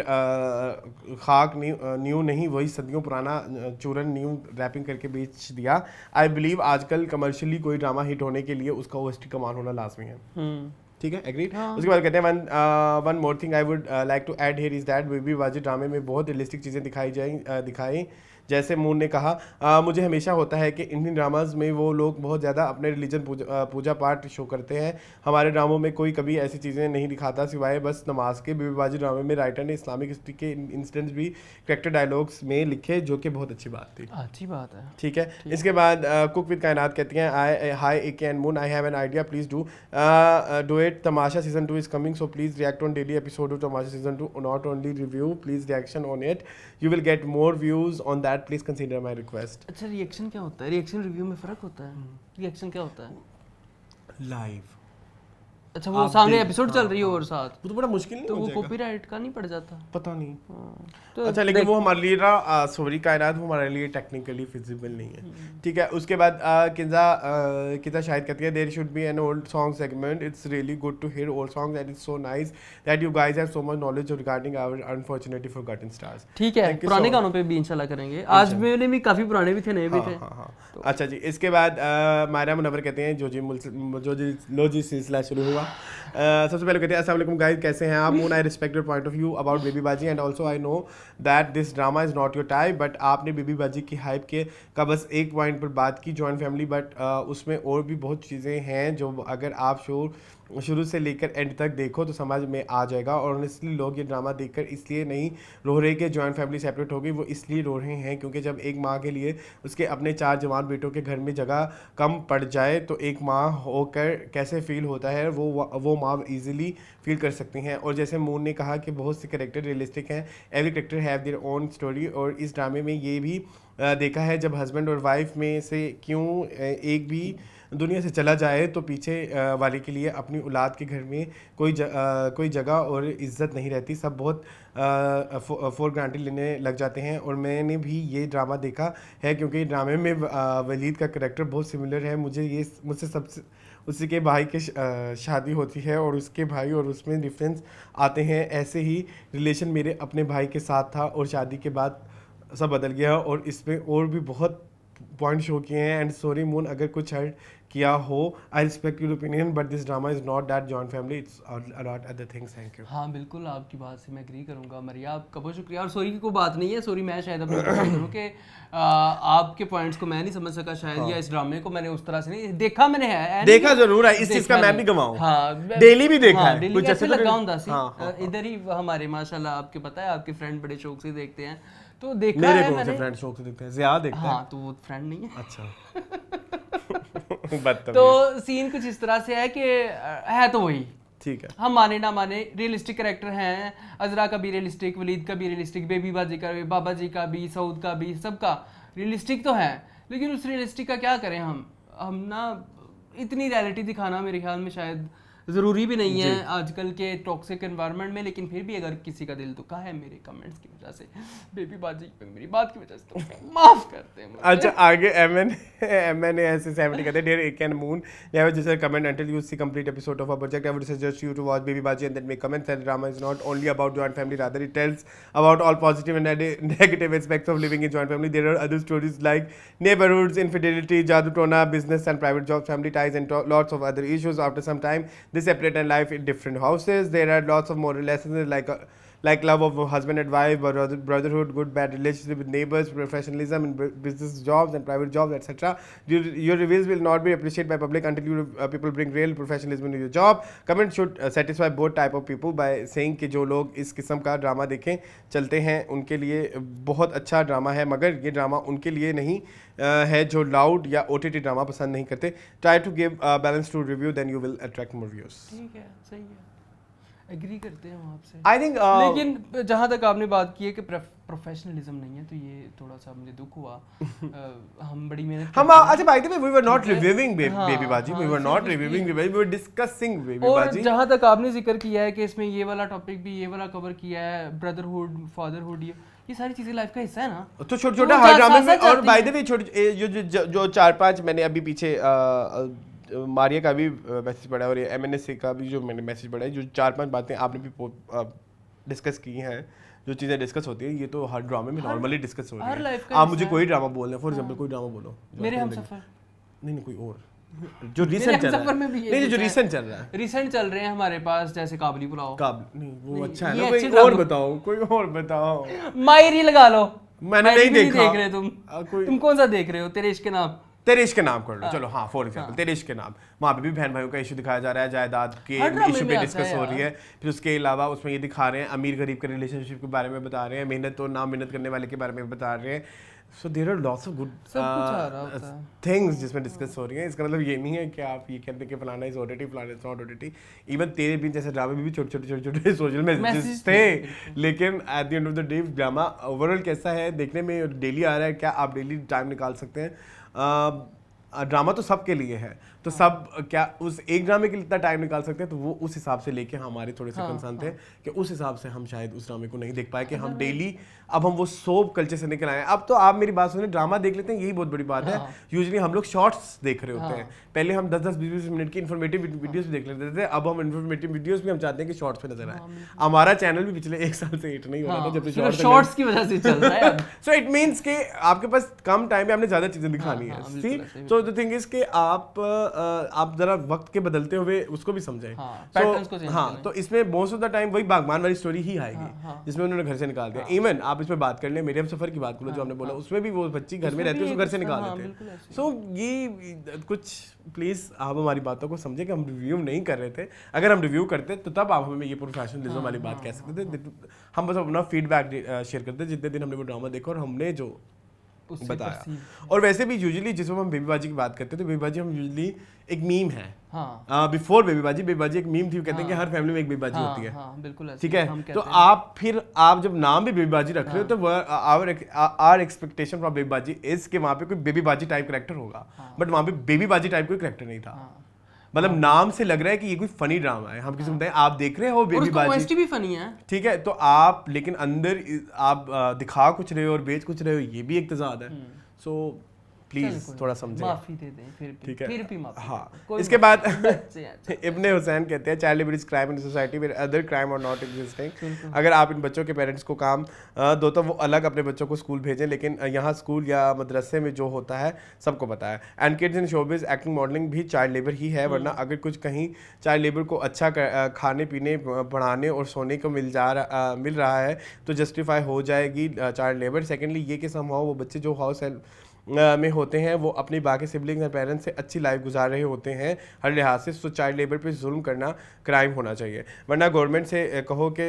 खाक न्यू नहीं, वही सदियों पुराना चूरन न्यू रैपिंग करके बेच दिया। आई बिलीव आजकल कमर्शियली कोई ड्रामा हिट होने के लिए उसका OST कमाल होना लाजमी है। ठीक है, एग्री। उसके बाद कहते हैं one more thing I would like to add here is that baby Baji ड्रामे में बहुत रियलिस्टिक चीज़ें दिखाई। जैसे मून ने कहा, मुझे हमेशा होता है कि इंडियन ड्रामाज में वो लोग बहुत ज़्यादा अपने रिलीजन पूजा पाठ शो करते हैं। हमारे ड्रामों में कोई कभी ऐसी चीज़ें नहीं दिखाता सिवाय बस नमाज के। बेबीबाजी ड्रामे में राइटर ने इस्लामिक हिस्ट्री के इंसिडेंट्स भी करेक्टर डायलॉग्स में लिखे, जो कि बहुत अच्छी बात थी। अच्छी बात है, ठीक है। इसके बाद कुक विद कायनात कहती हैं, हाय AK and moon, I have an idea, please do it. Tamasha season 2 is coming, so please react on daily episode of Tamasha season 2, not only review, please reaction on it, you will get more views on that, please consider my request. अच्छा, reaction क्या होता है? Reaction review में फ़र्क होता है? Reaction क्या होता है? लाइव। अच्छा, वो सामने एपिसोड चल रही हो और साथ, वो तो बड़ा मुश्किल नहीं तो हो वो जाएगा? कॉपीराइट का नहीं पड़ जाता? पता नहीं। तो अच्छा, लेकिन वो हमारे लिए ना सॉरी कायनात वो हमारे लिए टेक्निकली फिजिबल नहीं है। ठीक है। उसके बाद किंजा शायद कहती है, there should be an old song segment, it's really good to hear old songs and it's so nice that you guys have so much knowledge regarding our unfortunately forgotten stars. ठीक है, पुराने गानों पे भी इंशाल्लाह करेंगे। आज मेरे भी काफ़ी पुराने भी थे, नए भी थे। अच्छा जी। इसके बाद मायरा मुनव्वर कहते हैं, जो जी सिलसिला शुरू हुआ। सबसे पहले कहते हैं, अस्सलाम वालेकुम गाइस, कैसे हैं आप? Moon, I respect your point of view about baby Baji and also I know that this drama is not your type, but आपने बेबी बाजी की हाइप का बस एक पॉइंट पर बात की, जॉइंट फैमिली, बट उसमें और भी बहुत चीज़ें हैं जो अगर आप शुरू से लेकर एंड तक देखो तो समझ में आ जाएगा। और ऑनेस्टली लोग ये ड्रामा देखकर इसलिए नहीं रो रहे कि जॉइंट फैमिली सेपरेट हो गई, वो इसलिए रो रहे हैं क्योंकि जब एक माँ के लिए उसके अपने 4 जवान बेटों के घर में जगह कम पड़ जाए तो एक माँ होकर कैसे फील होता है वो माँ ईजिली फील कर सकती हैं। और जैसे मून ने कहा कि बहुत से कैरेक्टर रियलिस्टिक हैं, every character have their own story, और इस ड्रामे में ये भी देखा है जब हस्बैंड और वाइफ में से क्यों एक भी दुनिया से चला जाए तो पीछे वाले के लिए अपनी औलाद के घर में कोई जगह और इज़्ज़त नहीं रहती, सब बहुत फॉर ग्रांटेड लेने लग जाते हैं। और मैंने भी ये ड्रामा देखा है क्योंकि ड्रामे में वलीद का करैक्टर बहुत सिमिलर है। मुझसे सबसे उसी के भाई के शादी होती है और उसके भाई और उसमें डिफरेंस आते हैं। ऐसे ही रिलेशन मेरे अपने भाई के साथ था और शादी के बाद सब बदल गया, और इसमें और भी बहुत पॉइंट शो किए हैं। एंड सॉरी मून अगर कुछ हर्ट किया हो, आई respect your opinion but this drama is not that joint family, it's a lot other things. Thank you. हाँ बिल्कुल, आपकी बात से मैं एग्री करूँगा मरिया, आपका बहुत शुक्रिया। और सॉरी की कोई बात नहीं है, सॉरी मैं शायद अपनी करूँ कि आपके पॉइंट्स को मैं नहीं समझ सका शायद, या इस ड्रामे को मैंने उस तरह से नहीं देखा। मैंने देखा जरूर है, इस चीज़ का मैं भी गवाऊँ। हाँ, डेली भी देखा है, कुछ ऐसे लगा होता सी इधर ही हमारे माशाल्लाह, आपके पता है आपके फ्रेंड बड़े शौक से देखते हैं, तो देखा है मैंने। मेरे फ्रेंड शौक से देखते हैं, ज़िया देखते हैं। हाँ, तो वो फ्रेंड नहीं है। अच्छा। तो सीन कुछ इस तरह से है कि है तो वही, ठीक है, हम माने ना माने रियलिस्टिक कैरेक्टर हैं। अजरा का भी रियलिस्टिक, वलीद का भी रियलिस्टिक, बेबी बाजी का भी, बाबा जी का भी, सऊद का भी, सबका रियलिस्टिक तो है। लेकिन उस रियलिस्टिक का क्या करें हम ना, इतनी रियलिटी दिखाना मेरे ख्याल में शायद ज़रूरी भी नहीं है आजकल के टॉक्सिक एनवायरनमेंट में। लेकिन फिर भी अगर किसी का दिल दुखा है मेरे कमेंट्स की वजह से, बेबी बाजी पे मेरी बात की वजह से, तो माफ करते हैं। अच्छा, आगे MN ऐसे 70 कहते हैं, dear AK and Moon, never just a comment until you see complete episode of our project. I would suggest you to watch Baby Baji and then make comments. That drama is not only about joint family, rather it tells about all positive and negative aspects of living in joint family. There are other stories like neighborhoods, infidelity, jadoo tona, business and private jobs, family ties, and lots of other issues. After some time, they separate and live in different houses. There are lots of moral lessons like love of husband and wife, brotherhood, good bad relationship with neighbors, professionalism in business jobs and private jobs, etc. Your reviews will not be appreciated by public until people bring real professionalism into your job. Comment should satisfy both type of people by saying कि जो लोग इस किस्म का drama देखें चलते हैं उनके लिए बहुत अच्छा ड्रामा है, मगर ये ड्रामा उनके लिए नहीं है जो लाउड या OTT ड्रामा पसंद नहीं करते. Try to give balance to review, then you will attract more views. ठीक है, सही है। एग्री करते हैं हम आपसे। आई थिंक लेकिन जहाँ तक आपने बात की है कि प्रोफेशनलिज्म नहीं है, तो ये थोड़ा सा मुझे दुख हुआ। हम बड़ी मेहनत हम अच्छा by the way we were not reviewing baby Baji, we were not reviewing baby Baji, we were discussing baby और बाजी। जहाँ तक आपने जिक्र किया है कि इसमें ये वाला टॉपिक भी, ये वाला कवर किया है, ब्रदरहुड, फादरहुड, ये सारी चीजें लाइफ का हिस्सा है ना। तो छोटे छोटे हर ड्रामे में, और बाय द वे छोटे जो 4-5 मैंने अभी पीछे मारिया का भी मैसेज पढ़ा और MNSA का भी जो मैंने मैसेज पढ़ा है, जो 4-5 बातें आपने भी डिस्कस की हैं, जो चीज़ें डिस्कस होती है, ये तो हर ड्रामे में नॉर्मली डिस्कस हो रही है। आप मुझे कोई ड्रामा बोल रहे हैं, फॉर एग्जांपल कोई ड्रामा बोलो, मेरे हमसफर, नहीं कोई और जो रिसेंट चल रहा है, नहीं जो रिसेंट चल रहा है, रिसेंट चल रहे हैं हमारे पास, जैसे काबली पुलाव। नहीं वो अच्छा है ना, कोई और बताओ, कोई और बताओ। मायरी लगा लो, मैंने नहीं देखा। देख रहे तुम कौन सा देख रहे हो? तेरे इश्क के नाम, तेरे इश्क के नाम कर लो, चलो हाँ फॉर एग्जांपल तेरे इश्क के नाम, वहाँ पे भी बहन भाइयों का इशू दिखाया जा रहा है, जायदाद के इशू पे डिस्कस हो रही है। फिर उसके अलावा उसमें ये दिखा रहे हैं अमीर गरीब के रिलेशनशिप के बारे में बता रहे हैं, मेहनत और ना मेहनत करने वाले के बारे में बता रहे हैं। So there are lots of good things जिसमें डिस्कस हो रही है। इसका मतलब ये नहीं है कि आप ये कहते हैं कि फलाना इज ऑडिटी, फलाना इज नॉट ऑडिटी। इवन तेरे भी जैसे ड्रामे में भी छोटे सोशल मैसेजेस थे, लेकिन at the end of the day drama overall कैसा है देखने में, डेली आ रहा है, क्या आप डेली टाइम निकाल सकते हैं? ड्रामा तो सबके लिए है, तो सब क्या उस एक ड्रामे के लिए इतना टाइम निकाल सकते हैं? तो वो उस हिसाब से लेके हमारे थोड़े से कंसर्न थे कि उस हिसाब से हम शायद उस ड्रामे को नहीं देख पाए कि हम डेली अब हम वो सोप कल्चर से निकल आए। अब तो आप मेरी बात सुनिए, ड्रामा देख लेते हैं, यही बहुत बड़ी बात है। यूजुअली हम लोग शॉर्ट्स देख रहे होते हैं, पहले हम 10-10, 20-20 मिनट की इन्फॉर्मेटिव वीडियोस भी देख लेते थे, अब हम इन्फॉर्मेटिव वीडियोस भी हम चाहते हैं कि शॉर्ट्स पे नजर आए। हमारा चैनल भी पिछले 1 साल से हिट नहीं हो रहा था, जब शॉर्ट्स की वजह से चल रहा है। सो इट मींस कि आपके पास कम टाइम में आपने ज्यादा चीजें दिखानी है। सो द थिंग इज कि आप जरा वक्त के बदलते हुए उसको भी समझें। हाँ, तो इसमें मोस्ट ऑफ द टाइम वही बागबान वाली स्टोरी ही आएगी जिसमें उन्होंने घर से निकाल दिया। इवन आप इसमें बात कर लें, मेरे हम सफर की बात करो जो हमने बोला, उसमें भी वो बच्ची घर में रहती है, उसको घर से निकाल देते हैं। सो ये कुछ प्लीज आप हमारी बातों को समझे कि हम रिव्यू नहीं कर रहे थे। अगर हम रिव्यू करते तो तब आप हमें ये प्रोफेशनलिज्म वाली बात कह सकते थे। हम बस अपना फीडबैक शेयर करते जितने दिन हमने वो ड्रामा देखा और हमने जो बताया। और वैसे भी यूजुअली जिसमें हम बेबीबाजी की बात करते हैं, तो बेबीबाजी हम यूजुअली एक मीम है। बिफोर बेबीबाजी एक मीम थी, कहते हैं कि हर फैमिली में एक बेबीबाजी होती है, ठीक है? तो आप जब नाम भी बेबीबाजी रख रहे हो, तो आवर एक्सपेक्टेशन फ्रॉम बेबीबाजी इज कि वहाँ पे कोई बेबीबाजी टाइप कैरेक्टर होगा, बट वहाँ पे बेबीबाजी टाइप कोई कैरेक्टर नहीं था। मतलब नाम से लग रहा है कि ये कोई फनी ड्रामा है। हम किसी को बताएं आप देख रहे हो बेबीबाजी भी फनी है, ठीक है, तो आप लेकिन अंदर आप दिखा कुछ रहे हो और बेच कुछ रहे हो, ये भी एक तजाद है। सो प्लीज थोड़ा समझें, माफी दे दें, फिर भी माफी। हाँ, इसके बाद इब्ने हुसैन कहते हैं child labour is crime in society where other crime are not existing. अगर आप इन बच्चों के पेरेंट्स को काम दो तो वो अलग अपने बच्चों को स्कूल भेजें, लेकिन यहाँ स्कूल या मदरसे में जो होता है सबको पता है। And kids in showbiz acting modelling भी चाइल्ड लेबर ही है, वरना अगर कुछ कहीं चाइल्ड लेबर को अच्छा खाने पीने पढ़ाने और सोने को मिल रहा है तो जस्टिफाई हो जाएगी चाइल्ड लेबर। सेकेंडली ये कि समहाउ वो बच्चे जो हाउस हेल्प में होते हैं वो अपनी बाकी सिबलिंग्स और पेरेंट्स से अच्छी लाइफ गुजार रहे होते हैं हर लिहाज से, तो चाइल्ड लेबर पे जुल्म करना क्राइम होना चाहिए। वरना गवर्नमेंट से कहो कि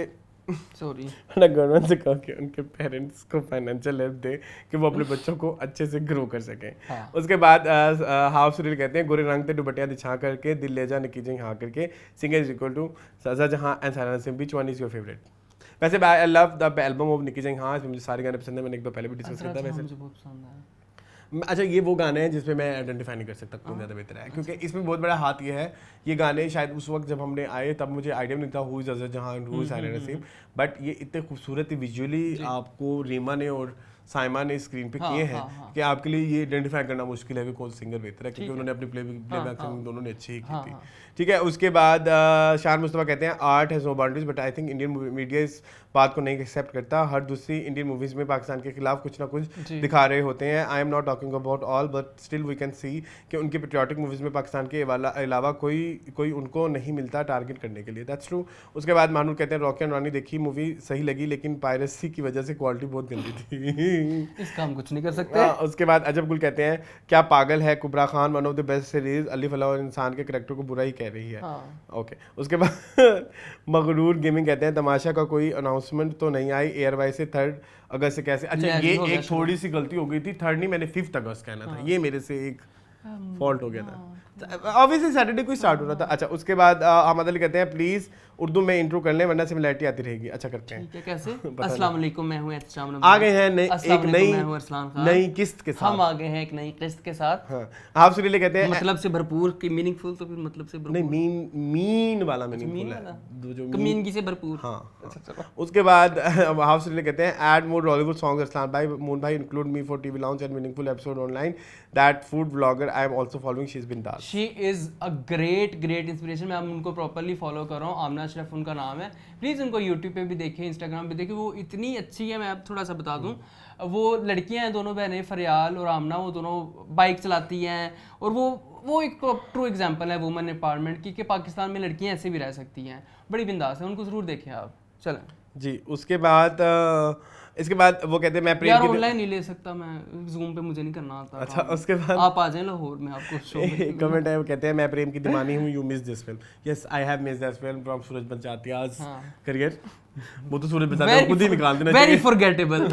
गवर्नमेंट से कहो कि उनके पेरेंट्स को फाइनेंशियल हेल्प दे कि वो अपने बच्चों को अच्छे से ग्रो कर सकें। उसके बाद हाफ सुरील कहते हैं गोरे रंग ते दुपट्टियाँ दिखा करके दिल ले जा नकीजिंग हाँ करके सिंगर इज इक्वल टू सजा जहाँ and Sara Naseem, which one is your favourite? वैसे I love the album of Nikki Jung हाँ, मुझे सारे गाने पसंद है, मैंने एक दो पहले भी डिस्कस किया था। वैसे मुझे बहुत पसंद है। अच्छा, ये वो गाने हैं जिसमें मैं आइडेंटिफाई नहीं कर सकता कौन ज़्यादा बेहतर है, क्योंकि इसमें बहुत बड़ा हाथ ये है, ये गाने शायद उस वक्त जब हमने आए तब मुझे आइडिया नहीं था हु इज़ अज़हर जहां, who is Saira Naseem, but ये इतने खूबसूरत विजुअली आपको रीमा ने और साइमा ने स्क्रीन पे किए हैं कि आपके लिए ये आइडेंटिफाई करना मुश्किल है कि कौन सिंगर बेहतर है, क्योंकि उन्होंने अपनी प्लेबैक सिंगिंग दोनों ने अच्छी ही की थी। ठीक है, उसके बाद शान मुस्तफ़ा कहते हैं art has no boundaries but I think Indian media इस बात को नहीं एक्सेप्ट करता। हर दूसरी इंडियन मूवीज़ में पाकिस्तान के खिलाफ कुछ ना कुछ दिखा रहे होते हैं। I am not talking about all but still we can see कि उनके पेट्रियाटिक मूवीज़ में पाकिस्तान के अलावा कोई उनको नहीं मिलता टारगेट करने के लिए। That's true. उसके बाद मानूर कहते हैं रॉकी एंड रानी देखी, मूवी सही लगी लेकिन पायरेसी की वजह से क्वालिटी बहुत गंदी थी। इसका हम कुछ नहीं कर सकते। उसके बाद अजब गुल कहते हैं क्या पागल है Kubra Khan, one of the best series, Alif Allah और इंसान के कैरेक्टर को बुरा ही कह रही है। ओके। उसके बाद मगरूर गेमिंग कहते हैं तमाशा का कोई अनाउंसमेंट तो नहीं आई एयरवाइज से 3 अगस्त से कैसे? अच्छा, ये एक थोड़ी सी गलती हो गई थी, 3 नहीं मैंने 5 अगस्त कहना था, ये मेरे से एक फॉल्ट हो गया था। ऑब्वियसली सैटरडे को स्टार्ट हो रहा था। अच्छा, उसके बाद अहमद अली कहते हैं प्लीज़ उर्दू में इंट्रो कर लें वरना सिमिलरिटी आती रहेगी। अच्छा करते हैं। ठीक है, कैसे? अस्सलाम वालेकुम, मैं हूं एहतशाम नबी। आ गए हैं एक नई किस्त के साथ। हम आ गए हैं एक नई किस्त के साथ। हाँ, आप सुरीले कहते हैं मतलब से भरपूर की मीनिंगफुल, तो फिर मतलब से भरपूर नहीं, मीन वाला मीनिंगफुल है, जो मीनगी से भरपूर। हाँ। उसके बाद हाफ सुरीले कहते हैं add more Bollywood song Arsalan भाई, मून भाई, include me for TV launch and meaningful episode online, that food vlogger I am also following, she is bindaas. She is a great inspiration. मैं उनको प्रॉपरली फॉलो कर रहा हूँ। आमना अशरफ उनका नाम है। प्लीज़ उनको यूट्यूब पे भी देखें, इंस्टाग्राम पे देखें। वो इतनी अच्छी है। मैं अब थोड़ा सा बता दूँ, वो लड़कियां हैं दोनों बहनें, फरियाल और आमना, वो दोनों बाइक चलाती हैं और वो एक ट्रू एग्जांपल है वुमेन एम्पावरमेंट की, कि पाकिस्तान में लड़कियां ऐसे भी रह सकती हैं, बड़ी बिंदास है। उनको ज़रूर देखें आप। चलें जी। उसके बाद इसके बाद वो कहते हैं मैं प्रेम यार की ऑनलाइन नहीं ले सकता मैं, जूम पे मुझे नहीं करना आता। अच्छा, उसके बाद आप आ जाएं लाहौर में, आपको शो कमेंट है, वो कहते हैं मैं प्रेम Ki Deewani Hoon, you miss this film. Yes, I have miss this film from Suraj Barjatya's career. वो तो सूरज बंचातियाज खुद ही निकाल देना चाहिए। Very forgettable.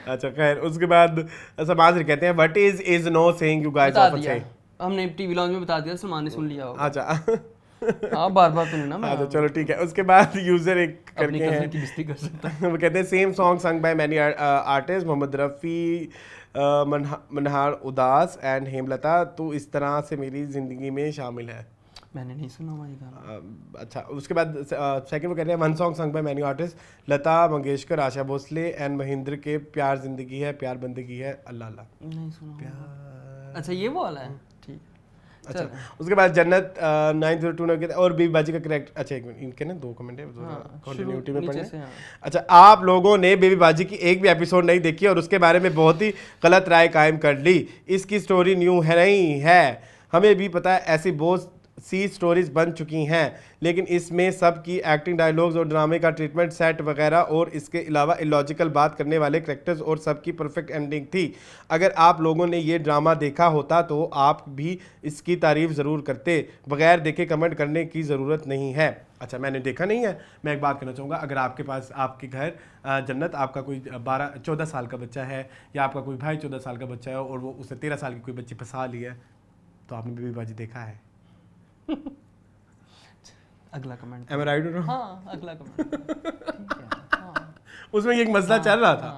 अच्छा खैर, उसके बाद समाज कहते हैं what is no saying you guys often से। हमने टीवी लॉन्च में बता दिया, सलमान ने सुन लिया होगा। अच्छा हाँ, बार-बार तो नहीं ना मैं। अच्छा चलो ठीक है। उसके बाद यूजर एक अपनी करके कज़न की बिस्ती कर सकता है। वो कहते हैं same song sung by many artist, Mohammed Rafi, Manhar Udhas and Hemlata, तो इस तरह से मेरी ज़िंदगी में शामिल है। मैंने नहीं सुना हुआ ये गाना। अच्छा, उसके बाद सेकंड वो कहते हैं one song sung by many artist, Lata Mangeshkar, Asha Bhosle and Mahendra के, प्यार जिंदगी है, प्यार बंदगी है, अल्लाह अल्लाह। नहीं सुना। अच्छा, ये वो वाला है। ठीक। अच्छा, उसके बाद जन्नत 902 ने कहते हैं और बेबी बाजी का करेक्ट। अच्छा एक मिनट, इनके ना 2 कमेंट है, कंटिन्यूटी में पढ़ने। अच्छा, आप लोगों ने बेबी बाजी की एक भी एपिसोड नहीं देखी और उसके बारे में बहुत ही गलत राय कायम कर ली। इसकी स्टोरी न्यू है नहीं है, हमें भी पता है ऐसी बहुत सी स्टोरीज बन चुकी हैं, लेकिन इसमें सब की एक्टिंग, डायलॉग्स और ड्रामे का ट्रीटमेंट, सेट वगैरह और इसके अलावा इलॉजिकल बात करने वाले कैरेक्टर्स और सबकी परफेक्ट एंडिंग थी। अगर आप लोगों ने ये ड्रामा देखा होता तो आप भी इसकी तारीफ ज़रूर करते, बगैर देखे कमेंट करने की ज़रूरत नहीं है। अच्छा, मैंने देखा नहीं है। मैं एक बात कहना चाहूँगा, अगर आपके पास आपके घर जन्नत आपका कोई 14 साल का बच्चा है या आपका कोई भाई 14 साल का बच्चा है और वो उसने 13 साल की कोई बच्ची फंसा ली है, तो आपने बेबी बाजी देखा है? अगला comment. Am I right or wrong? हाँ, अगला कमेंट। ठीक है। हाँ। उसमें ये एक मसला चल रहा था,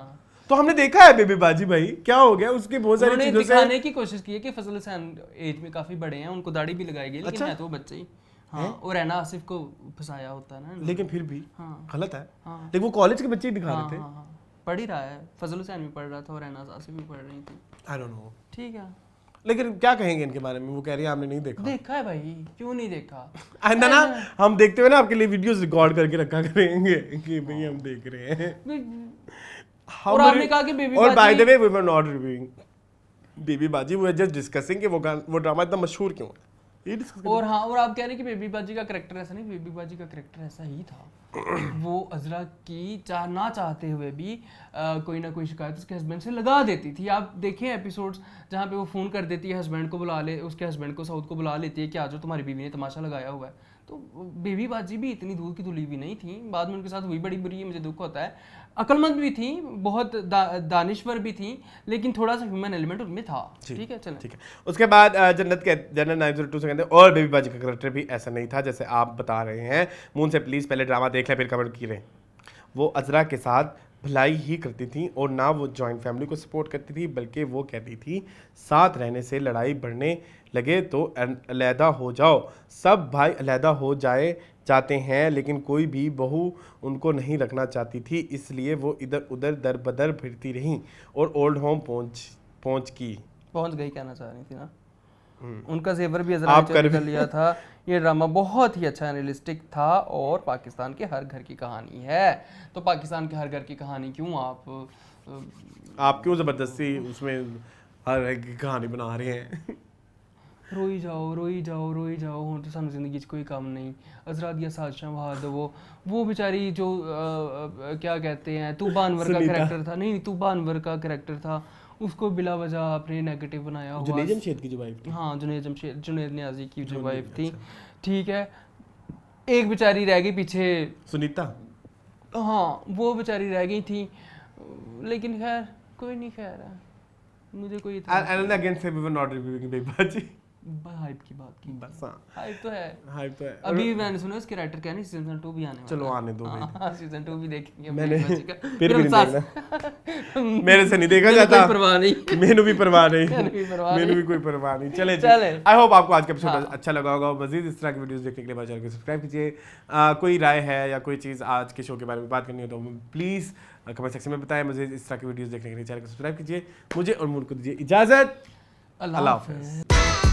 तो हमने देखा है बेबी बाजी भाई, क्या हो गया उसके बहुत सारी चीजों से दिखाने की कोशिश की है कि फजल हुसैन एज में काफी बड़े हैं, उनको दाढ़ी भी लगाई गई, लेकिन है तो बच्चे ही। हाँ, और रैना आसिफ को फंसाया होता है ना, लेकिन फिर भी हाँ, गलत है। हाँ, लेकिन वो कॉलेज के बच्चे ही दिखा रहे थे। पढ़ ही रहा है, फजल हुसैन भी पढ़ रहा था और रैना आसिफ भी पढ़ रही थी। I don't know. ठीक है, लेकिन क्या कहेंगे इनके बारे में? वो कह रही है हमने नहीं देखा। देखा है भाई, क्यों नहीं देखा? आइंदा ना हम देखते हुए ना आपके लिए वीडियोस रिकॉर्ड करके रखा करेंगे कि भाई हम देख रहे हैं। और आपने कहा कि बेबी और by the way we were not reviewing baby Baji, we were just discussing कि वो ड्रामा इतना मशहूर क्यों है। और हाँ, और आप कह रहे हैं कि बेबी बाजी का कैरेक्टर ऐसा नहीं, बेबी बाजी का कैरेक्टर ऐसा ही था। वो अजरा की ना चाहते हुए भी कोई ना कोई शिकायत उसके हस्बैंड से लगा देती थी। आप देखें एपिसोड्स जहाँ पे वो फ़ोन कर देती है हस्बैंड को, बुला ले उसके हस्बैंड को, साउथ को बुला लेती है कि आज तुम्हारी बीवी ने तमाशा लगाया हुआ है। तो बेबी बाजी भी इतनी दूर की धुली भी नहीं थी, बाद में उनके साथ हुई बड़ी बुरी है, मुझे दुख होता है। अक्लमंद भी थी, बहुत दानिश्वर भी थी, लेकिन थोड़ा सा ह्यूमन एलिमेंट उनमें था। ठीक है, चलें। ठीक है। उसके बाद जन्नत 902 से कहते हैं और बेबी बाजी का कैरेक्टर भी ऐसा नहीं था जैसे आप बता रहे हैं। मून से प्लीज़ पहले ड्रामा देख लें फिर कमेंट की रहे। वो अजरा के साथ भलाई ही करती थी और ना वो जॉइंट फैमिली को सपोर्ट करती थी, बल्कि वो कहती थी साथ रहने से लड़ाई बढ़ने लगे तो अलहदा हो जाओ। सब भाई अलहदा हो जाते हैं, लेकिन कोई भी बहू उनको नहीं रखना चाहती थी, इसलिए वो इधर उधर दर बदर फिरती रहीं और ओल्ड होम पहुंच गई कहना चाह रही थी ना। उनका जेवर भी अजरा ने कर लिया था। ये ड्रामा बहुत ही अच्छा रियलिस्टिक था और पाकिस्तान के हर घर की कहानी है। तो पाकिस्तान के हर घर की कहानी क्यों आप क्यों ज़बरदस्ती उसमें हर घर की कहानी बना रहे हैं? रोई जाओ हुण तो सानू जिंदगी कोई काम नहीं। अजरा दिया साजिशां वहाद वो बेचारी जो क्या कहते हैं तूबा अनवर का कैरेक्टर था, नहीं तूबा अनवर का कैरेक्टर था, उसको बिला वजह आपने नेगेटिव बनाया हुआ। जुनैद जमशेद की जो वाइफ थी। हाँ, जुनैद नियाजी की जो वाइफ थी। ठीक है, एक बेचारी रह गई पीछे, सुनीता। हाँ, वो बेचारी रह गई थी, लेकिन खैर कोई नहीं, खैर है मुझे कोई हाइप की बात की, बस हाँ, हाइप तो है, हाइप तो है। अभी मैंने सुना इसके राइटर कहने सीजन 2 भी आने वाला चलो है। आने दो भाई, हाँ, सीजन 2 भी देखेंगे। मैंने फिर फिर भी हम नहीं देखना, मेरे से नहीं देखा जाता, परवाह नहीं, मैंने भी परवाह नहीं, मैंने भी कोई परवाह नहीं। चले चले। आई होप आपको आज का एपिसोड अच्छा लगा होगा। मजीद इस तरह की वीडियोस देखने के लिए हमारे चैनल को सब्सक्राइब कीजिए। कोई राय है या कोई चीज़ आज के शो के बारे में बात करनी हो तो प्लीज़ कमेंट सेक्शन में बताएं। मजीद इस तरह की वीडियोस देखने के लिए चैनल को सब्सक्राइब कीजिए। मुझे और मूड को दीजिए इजाज़त। अल्लाह हाफ़िज़।